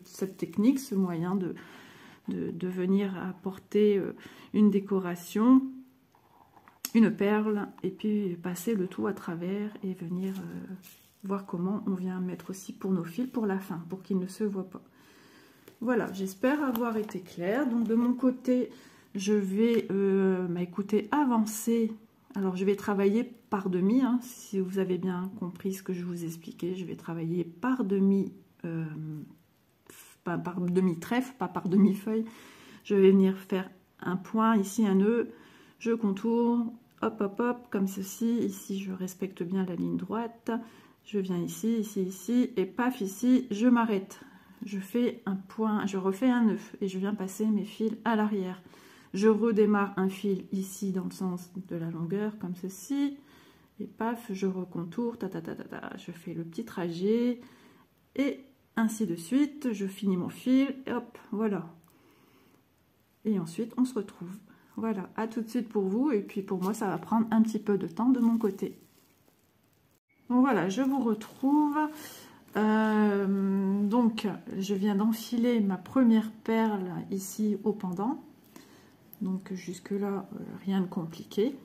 cette technique, ce moyen de venir apporter une décoration, une perle, et puis passer le tout à travers et venir voir comment on vient mettre aussi pour nos fils pour la fin, pour qu'ils ne se voient pas. Voilà, j'espère avoir été claire. Donc de mon côté, je vais écoutez, avancer. Alors je vais travailler par demi, hein, si vous avez bien compris ce que je vous expliquais. Je vais travailler par demi, par demi-trèfle, pas par demi-feuille. Je vais venir faire un point, ici un nœud, je contourne, hop, hop, hop, comme ceci. Ici, je respecte bien la ligne droite. Je viens ici, ici, ici, et paf, ici, je m'arrête. Je fais un point, je refais un nœud et je viens passer mes fils à l'arrière. Je redémarre un fil ici dans le sens de la longueur, comme ceci. Et paf, je recontourne, je fais le petit trajet. Et ainsi de suite, je finis mon fil, et hop, voilà. Et ensuite, on se retrouve. Voilà, à tout de suite pour vous. Et puis pour moi, ça va prendre un petit peu de temps de mon côté. Donc voilà, je vous retrouve. Donc, je viens d'enfiler ma première perle ici au pendant. Donc jusque là, rien de compliqué.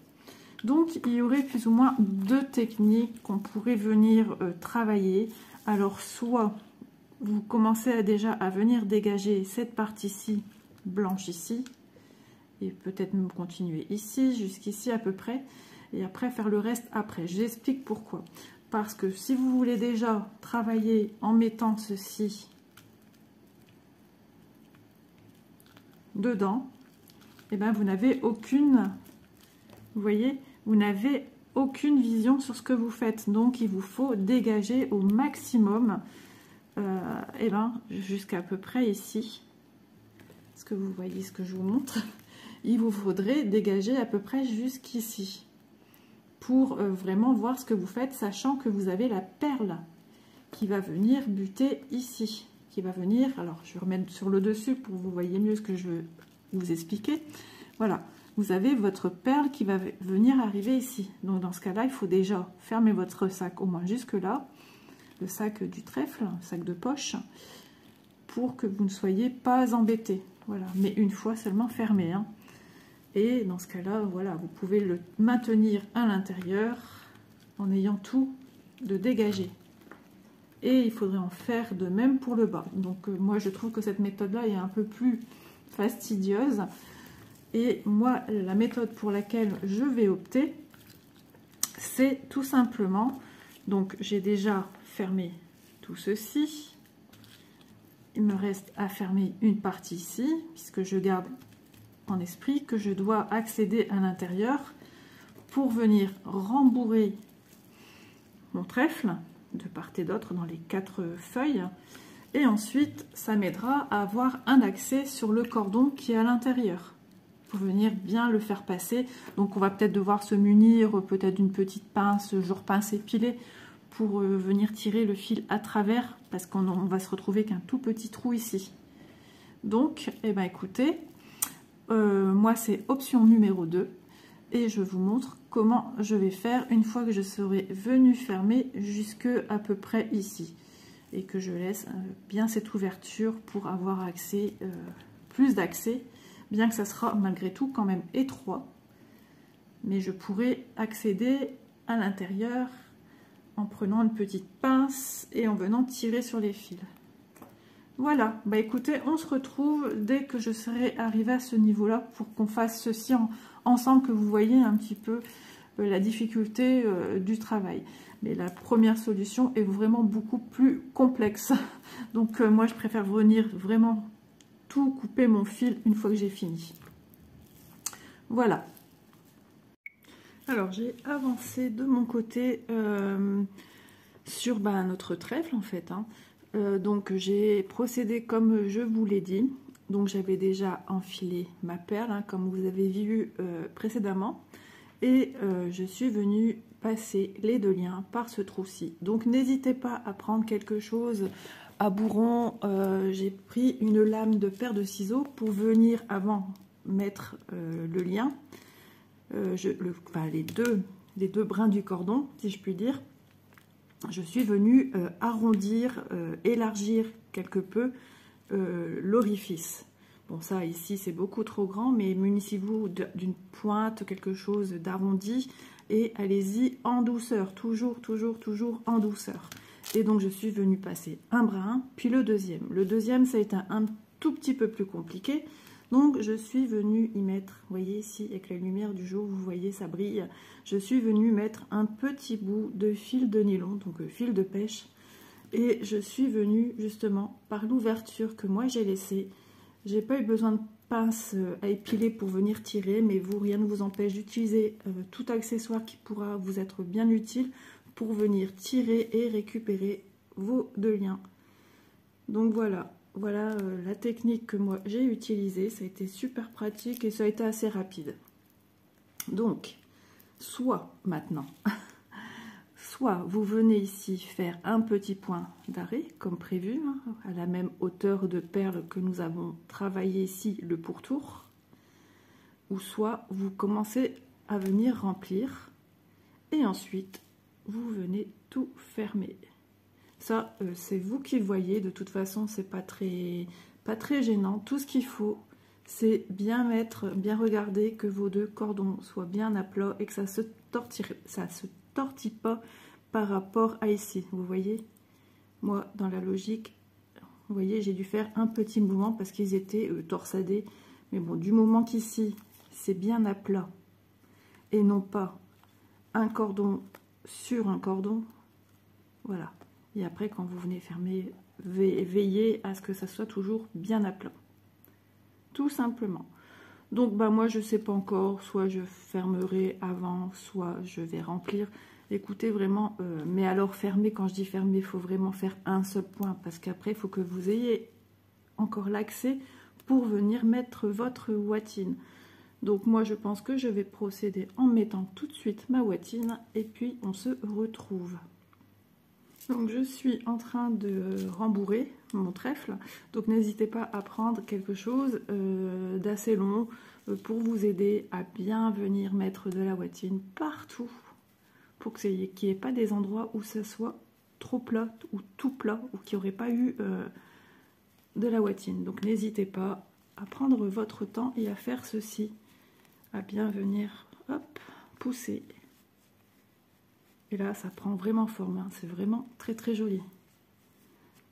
Donc, il y aurait plus ou moins deux techniques qu'on pourrait venir travailler. Alors, soit vous commencez déjà à venir dégager cette partie-ci, blanche ici, et peut-être même continuer ici, jusqu'ici à peu près, et après faire le reste après. J'explique pourquoi. Parce que si vous voulez déjà travailler en mettant ceci dedans, et ben vous n'avez aucune, vous voyez, vous n'avez aucune vision sur ce que vous faites. Donc il vous faut dégager au maximum, et ben jusqu'à peu près ici. Est-ce que vous voyez ce que je vous montre? Il vous faudrait dégager à peu près jusqu'ici pour vraiment voir ce que vous faites, sachant que vous avez la perle qui va venir buter ici, qui va venir, alors je vais remettre sur le dessus pour que vous voyez mieux ce que je veux vous expliquer. Voilà, vous avez votre perle qui va venir arriver ici. Donc dans ce cas-là, il faut déjà fermer votre sac au moins jusque là, le sac du trèfle, le sac de poche, pour que vous ne soyez pas embêtés. Voilà, mais une fois seulement fermé, hein. Et dans ce cas-là, voilà, vous pouvez le maintenir à l'intérieur en ayant tout de dégagé. Et il faudrait en faire de même pour le bas. Donc moi, je trouve que cette méthode-là est un peu plus fastidieuse. Et moi, la méthode pour laquelle je vais opter, c'est tout simplement, donc j'ai déjà fermé tout ceci. Il me reste à fermer une partie ici, puisque je garde en esprit que je dois accéder à l'intérieur pour venir rembourrer mon trèfle de part et d'autre dans les 4 feuilles. Et ensuite, ça m'aidera à avoir un accès sur le cordon qui est à l'intérieur, pour venir bien le faire passer. Donc on va peut-être devoir se munir peut-être d'une petite pince, genre pince épilée, pour venir tirer le fil à travers, parce qu'on va se retrouver qu'un tout petit trou ici. Donc, eh ben, écoutez, moi c'est option numéro 2, et je vous montre comment je vais faire une fois que je serai venue fermer jusque à peu près ici. Et que je laisse bien cette ouverture pour avoir accès, plus d'accès, bien que ça sera malgré tout quand même étroit. Mais je pourrai accéder à l'intérieur en prenant une petite pince et en venant tirer sur les fils. Voilà, bah écoutez, on se retrouve dès que je serai arrivée à ce niveau-là pour qu'on fasse ceci ensemble, que vous voyez un petit peu la difficulté du travail. Mais la première solution est vraiment beaucoup plus complexe. Donc moi, je préfère venir vraiment tout couper mon fil une fois que j'ai fini. Voilà. Alors, j'ai avancé de mon côté sur notre trèfle, en fait. Donc, j'ai procédé comme je vous l'ai dit. Donc, j'avais déjà enfilé ma perle, comme vous avez vu précédemment. Et je suis venue passer les 2 liens par ce trou-ci. Donc n'hésitez pas à prendre quelque chose à bourron. J'ai pris une lame de paire de ciseaux pour venir avant mettre le lien, les deux brins du cordon, si je puis dire. Je suis venue arrondir, élargir quelque peu l'orifice. Bon, ça ici c'est beaucoup trop grand, mais munissez-vous d'une pointe, quelque chose d'arrondi, et allez-y en douceur, toujours en douceur. Et donc je suis venue passer un brin, puis le deuxième. Le deuxième, ça a été un tout petit peu plus compliqué, donc je suis venue y mettre, vous voyez ici avec la lumière du jour, vous voyez ça brille, je suis venue mettre un petit bout de fil de nylon, donc fil de pêche, et je suis venue justement par l'ouverture que moi j'ai laissée. J'ai pas eu besoin de pince à épiler pour venir tirer, mais vous, rien ne vous empêche d'utiliser tout accessoire qui pourra vous être bien utile pour venir tirer et récupérer vos 2 liens. Donc voilà la technique que moi j'ai utilisée. Ça a été super pratique et ça a été assez rapide. Donc, soit maintenant, soit vous venez ici faire un petit point d'arrêt, comme prévu, à la même hauteur de perle que nous avons travaillé ici, le pourtour, ou soit vous commencez à venir remplir, et ensuite, vous venez tout fermer. Ça, c'est vous qui le voyez, de toute façon, c'est pas très gênant. Tout ce qu'il faut, c'est bien regarder que vos 2 cordons soient bien à plat et que ça se tortille pas par rapport à ici. Vous voyez, moi dans la logique, vous voyez, j'ai dû faire un petit mouvement parce qu'ils étaient torsadés, mais bon, du moment qu'ici c'est bien à plat et non pas un cordon sur un cordon, voilà. Et après, quand vous venez fermer, veillez à ce que ça soit toujours bien à plat, tout simplement. Donc moi je sais pas encore, soit je fermerai avant, soit je vais remplir. Écoutez, vraiment, mais alors fermer, quand je dis fermer, il faut vraiment faire un seul point, parce qu'après, il faut que vous ayez encore l'accès pour venir mettre votre ouatine. Donc moi, je pense que je vais procéder en mettant tout de suite ma ouatine, et puis on se retrouve. Donc je suis en train de rembourrer mon trèfle, donc n'hésitez pas à prendre quelque chose d'assez long pour vous aider à bien venir mettre de la ouatine partout, pour qu'il n'y ait pas des endroits où ça soit trop plat ou tout plat, ou qu'il n'y aurait pas eu de la ouatine. Donc n'hésitez pas à prendre votre temps et à faire ceci, à bien venir pousser. Et là, ça prend vraiment forme, c'est vraiment très joli.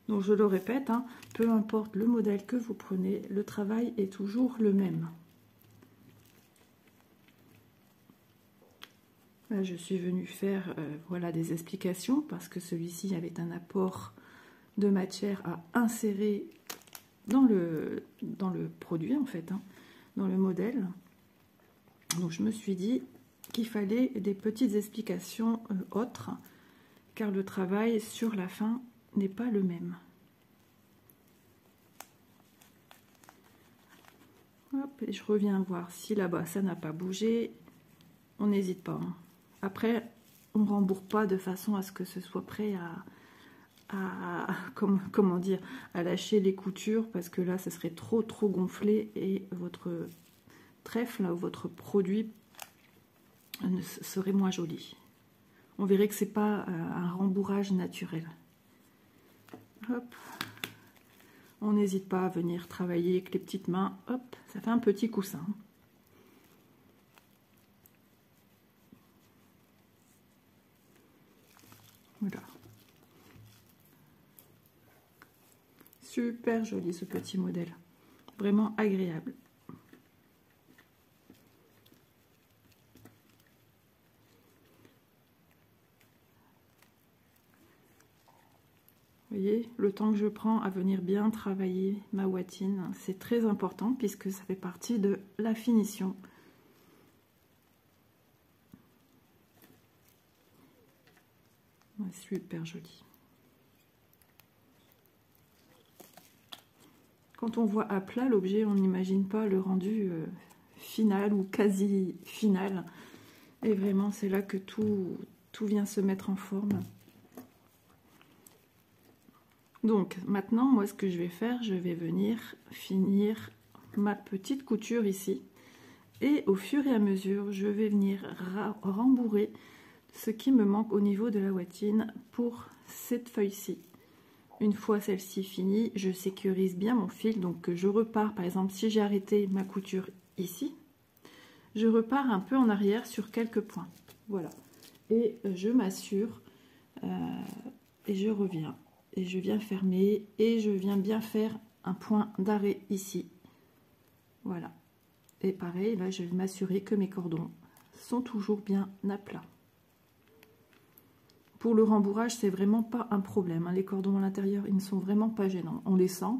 Donc je le répète, peu importe le modèle que vous prenez, le travail est toujours le même. Là, je suis venue faire des explications, parce que celui-ci avait un apport de matière à insérer dans le produit, en fait, dans le modèle. Donc je me suis dit, qu'il fallait des petites explications autres, car le travail sur la fin n'est pas le même. Hop, et je reviens voir si là-bas ça n'a pas bougé. On n'hésite pas. Hein. Après, on ne rembourre pas de façon à ce que ce soit prêt comment dire, à lâcher les coutures, parce que là, ça serait trop gonflé et votre trèfle ou votre produit serait moins joli. On verrait que c'est pas un rembourrage naturel. Hop. On n'hésite pas à venir travailler avec les petites mains. Hop, ça fait un petit coussin. Voilà. Super joli ce petit modèle. Vraiment agréable. Vous voyez, le temps que je prends à venir bien travailler ma ouatine, c'est très important puisque ça fait partie de la finition. Ouais, super joli. Quand on voit à plat l'objet, on n'imagine pas le rendu final ou quasi final. Et vraiment, c'est là que tout vient se mettre en forme. Donc maintenant, moi ce que je vais faire, je vais venir finir ma petite couture ici. Et au fur et à mesure, je vais venir rembourrer ce qui me manque au niveau de la ouatine pour cette feuille-ci. Une fois celle-ci finie, je sécurise bien mon fil. Donc je repars, par exemple, si j'ai arrêté ma couture ici, je repars un peu en arrière sur quelques points. Voilà. Et je m'assure et je reviens. Et je viens fermer et je viens bien faire un point d'arrêt ici. Voilà. Et pareil, là, je vais m'assurer que mes cordons sont toujours bien à plat. Pour le rembourrage, c'est vraiment pas un problème. Hein. Les cordons à l'intérieur, ils ne sont vraiment pas gênants. On les sent,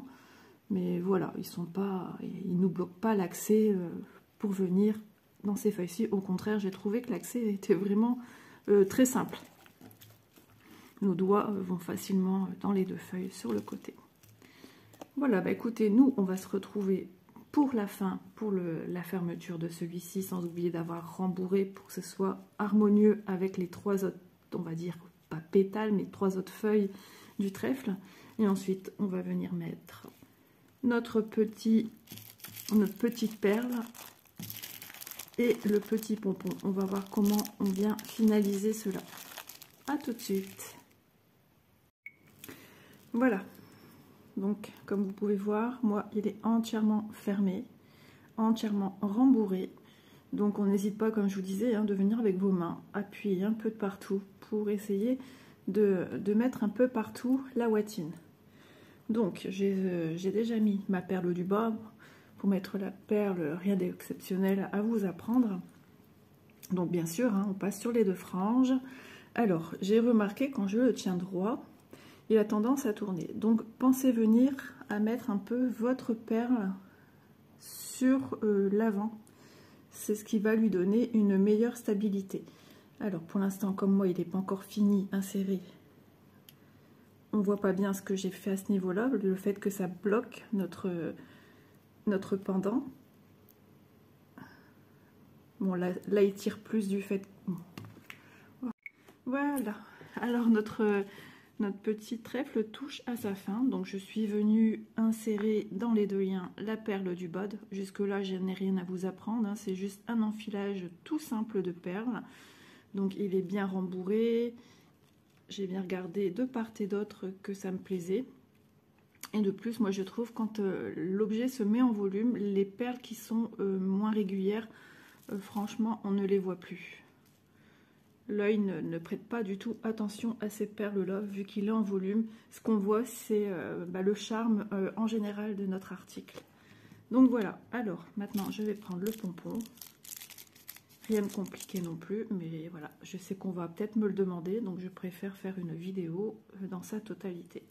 mais voilà, ils nous bloquent pas l'accès pour venir dans ces feuilles-ci. Au contraire, j'ai trouvé que l'accès était vraiment très simple. Nos doigts vont facilement dans les deux feuilles sur le côté. Voilà, bah écoutez, nous, on va se retrouver pour la fin, pour la fermeture de celui-ci, sans oublier d'avoir rembourré pour que ce soit harmonieux avec les trois autres, on va dire, pas pétales, mais 3 autres feuilles du trèfle. Et ensuite, on va venir mettre notre petite perle et le petit pompon. On va voir comment on vient finaliser cela. À tout de suite. Voilà, donc comme vous pouvez voir, moi il est entièrement fermé, entièrement rembourré. Donc on n'hésite pas, comme je vous disais, hein, de venir avec vos mains, appuyer un peu de partout pour essayer de mettre un peu partout la ouatine. Donc j'ai déjà mis ma perle du bas. Pour mettre la perle, rien d'exceptionnel à vous apprendre. Donc bien sûr, hein, on passe sur les deux franges. Alors j'ai remarqué quand je le tiens droit, il a tendance à tourner. Donc pensez venir à mettre un peu votre perle sur l'avant. C'est ce qui va lui donner une meilleure stabilité. Alors pour l'instant, comme moi il n'est pas encore fini, inséré, on ne voit pas bien ce que j'ai fait à ce niveau-là, le fait que ça bloque notre pendant. Bon là il tire plus du fait... Voilà, alors notre petit trèfle touche à sa fin, donc je suis venue insérer dans les deux liens la perle du bode. Jusque là je n'ai rien à vous apprendre, hein, c'est juste un enfilage tout simple de perles. Donc il est bien rembourré, j'ai bien regardé de part et d'autre que ça me plaisait. Et de plus, moi je trouve quand l'objet se met en volume, les perles qui sont moins régulières, franchement on ne les voit plus. L'œil ne prête pas du tout attention à ces perles-là, vu qu'il est en volume. Ce qu'on voit, c'est le charme en général de notre article. Donc voilà, alors maintenant je vais prendre le pompon. Rien de compliqué non plus, mais voilà, je sais qu'on va peut-être me le demander, donc je préfère faire une vidéo dans sa totalité.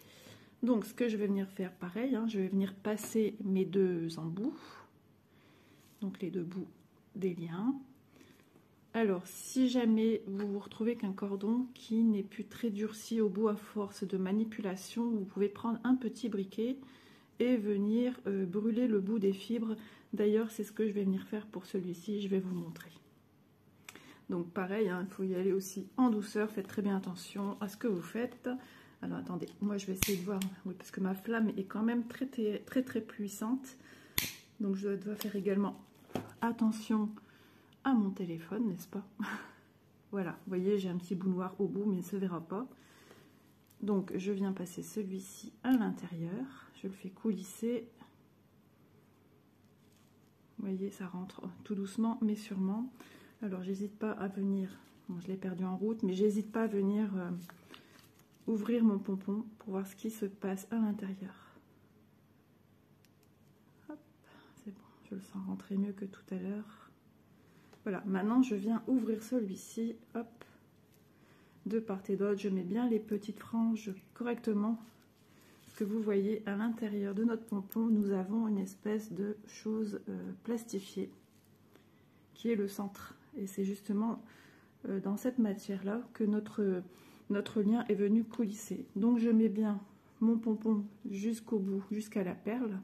Donc ce que je vais venir faire, pareil, hein, je vais venir passer mes deux embouts, donc les deux bouts des liens. Alors, si jamais vous vous retrouvez qu'un cordon qui n'est plus très durci au bout à force de manipulation, vous pouvez prendre un petit briquet et venir brûler le bout des fibres. D'ailleurs, c'est ce que je vais venir faire pour celui-ci, je vais vous montrer. Donc pareil, hein, il faut y aller aussi en douceur, faites très bien attention à ce que vous faites. Alors attendez, moi je vais essayer de voir, oui, parce que ma flamme est quand même très puissante. Donc je dois faire également attention à mon téléphone, n'est-ce pas? Voilà, vous voyez, j'ai un petit bout noir au bout, mais il ne se verra pas. Donc je viens passer celui-ci à l'intérieur, je le fais coulisser. Vous voyez, ça rentre tout doucement, mais sûrement. Alors j'hésite pas à venir, bon, je l'ai perdu en route, mais j'hésite pas à venir ouvrir mon pompon pour voir ce qui se passe à l'intérieur. C'est bon, je le sens rentrer mieux que tout à l'heure. Voilà, maintenant je viens ouvrir celui-ci, hop, de part et d'autre. Je mets bien les petites franges correctement. Parce que vous voyez, à l'intérieur de notre pompon, nous avons une espèce de chose plastifiée qui est le centre. Et c'est justement dans cette matière-là que notre lien est venu coulisser. Donc je mets bien mon pompon jusqu'au bout, jusqu'à la perle,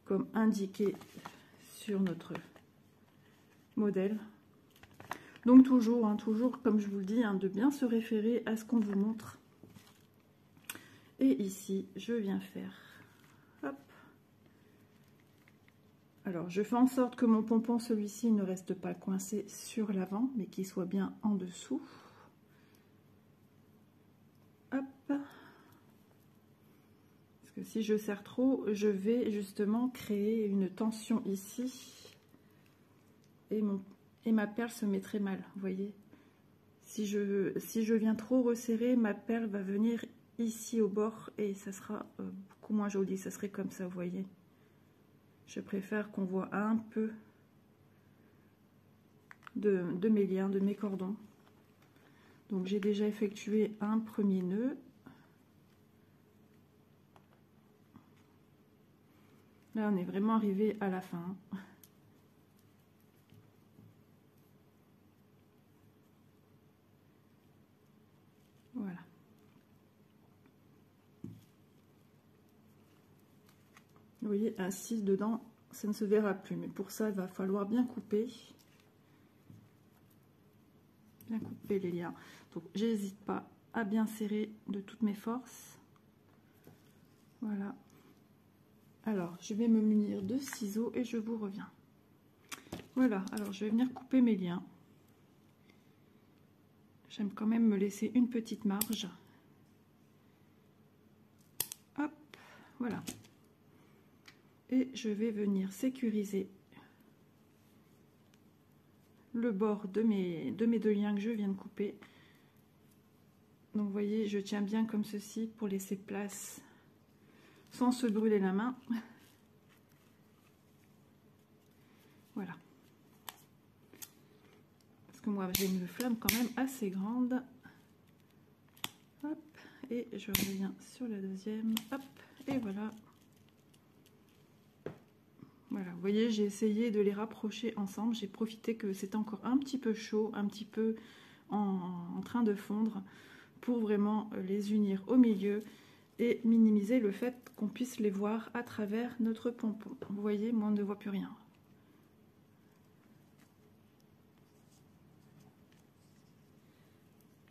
comme indiqué sur notre modèle. Donc toujours, hein, toujours comme je vous le dis, hein, de bien se référer à ce qu'on vous montre. Et ici, je viens faire, hop. Alors, je fais en sorte que mon pompon, celui-ci, ne reste pas coincé sur l'avant, mais qu'il soit bien en dessous. Hop. Parce que si je serre trop, je vais justement créer une tension ici. Et ma perle se mettrait mal, vous voyez. Si je viens trop resserrer, ma perle va venir ici au bord et ça sera beaucoup moins joli. Ça serait comme ça, vous voyez. Je préfère qu'on voit un peu de mes liens, de mes cordons. Donc j'ai déjà effectué un premier nœud. Là on est vraiment arrivé à la fin. Voilà. Vous voyez, ainsi dedans, ça ne se verra plus. Mais pour ça, il va falloir bien couper. Bien couper les liens. Donc, j'hésite pas à bien serrer de toutes mes forces. Voilà. Alors, je vais me munir de ciseaux et je vous reviens. Voilà, alors je vais venir couper mes liens. J'aime quand même me laisser une petite marge. Hop, voilà. Et je vais venir sécuriser le bord de mes deux liens que je viens de couper. Donc vous voyez, je tiens bien comme ceci pour laisser place sans se brûler la main. Voilà. Parce que moi j'ai une flamme quand même assez grande. Hop, et je reviens sur la deuxième. Hop, et voilà. Voilà, vous voyez, j'ai essayé de les rapprocher ensemble. J'ai profité que c'était encore un petit peu chaud, un petit peu en train de fondre, pour vraiment les unir au milieu et minimiser le fait qu'on puisse les voir à travers notre pompon. Vous voyez, moi on ne voit plus rien.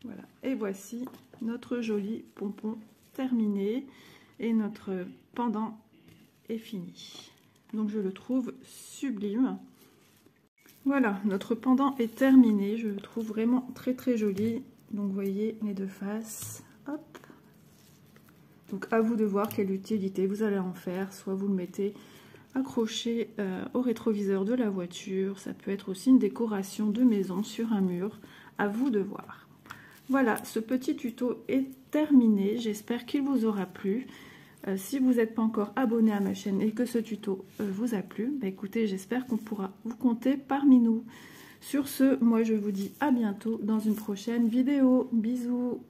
Voilà, et voici notre joli pompon terminé et notre pendant est fini. Donc je le trouve sublime. Voilà, notre pendant est terminé. Je le trouve vraiment très joli. Donc vous voyez les deux faces. Hop. Donc à vous de voir quelle utilité vous allez en faire. Soit vous le mettez accroché au rétroviseur de la voiture. Ça peut être aussi une décoration de maison sur un mur. À vous de voir. Voilà, ce petit tuto est terminé. J'espère qu'il vous aura plu. Si vous n'êtes pas encore abonné à ma chaîne et que ce tuto vous a plu, bah écoutez, j'espère qu'on pourra vous compter parmi nous. Sur ce, moi je vous dis à bientôt dans une prochaine vidéo. Bisous!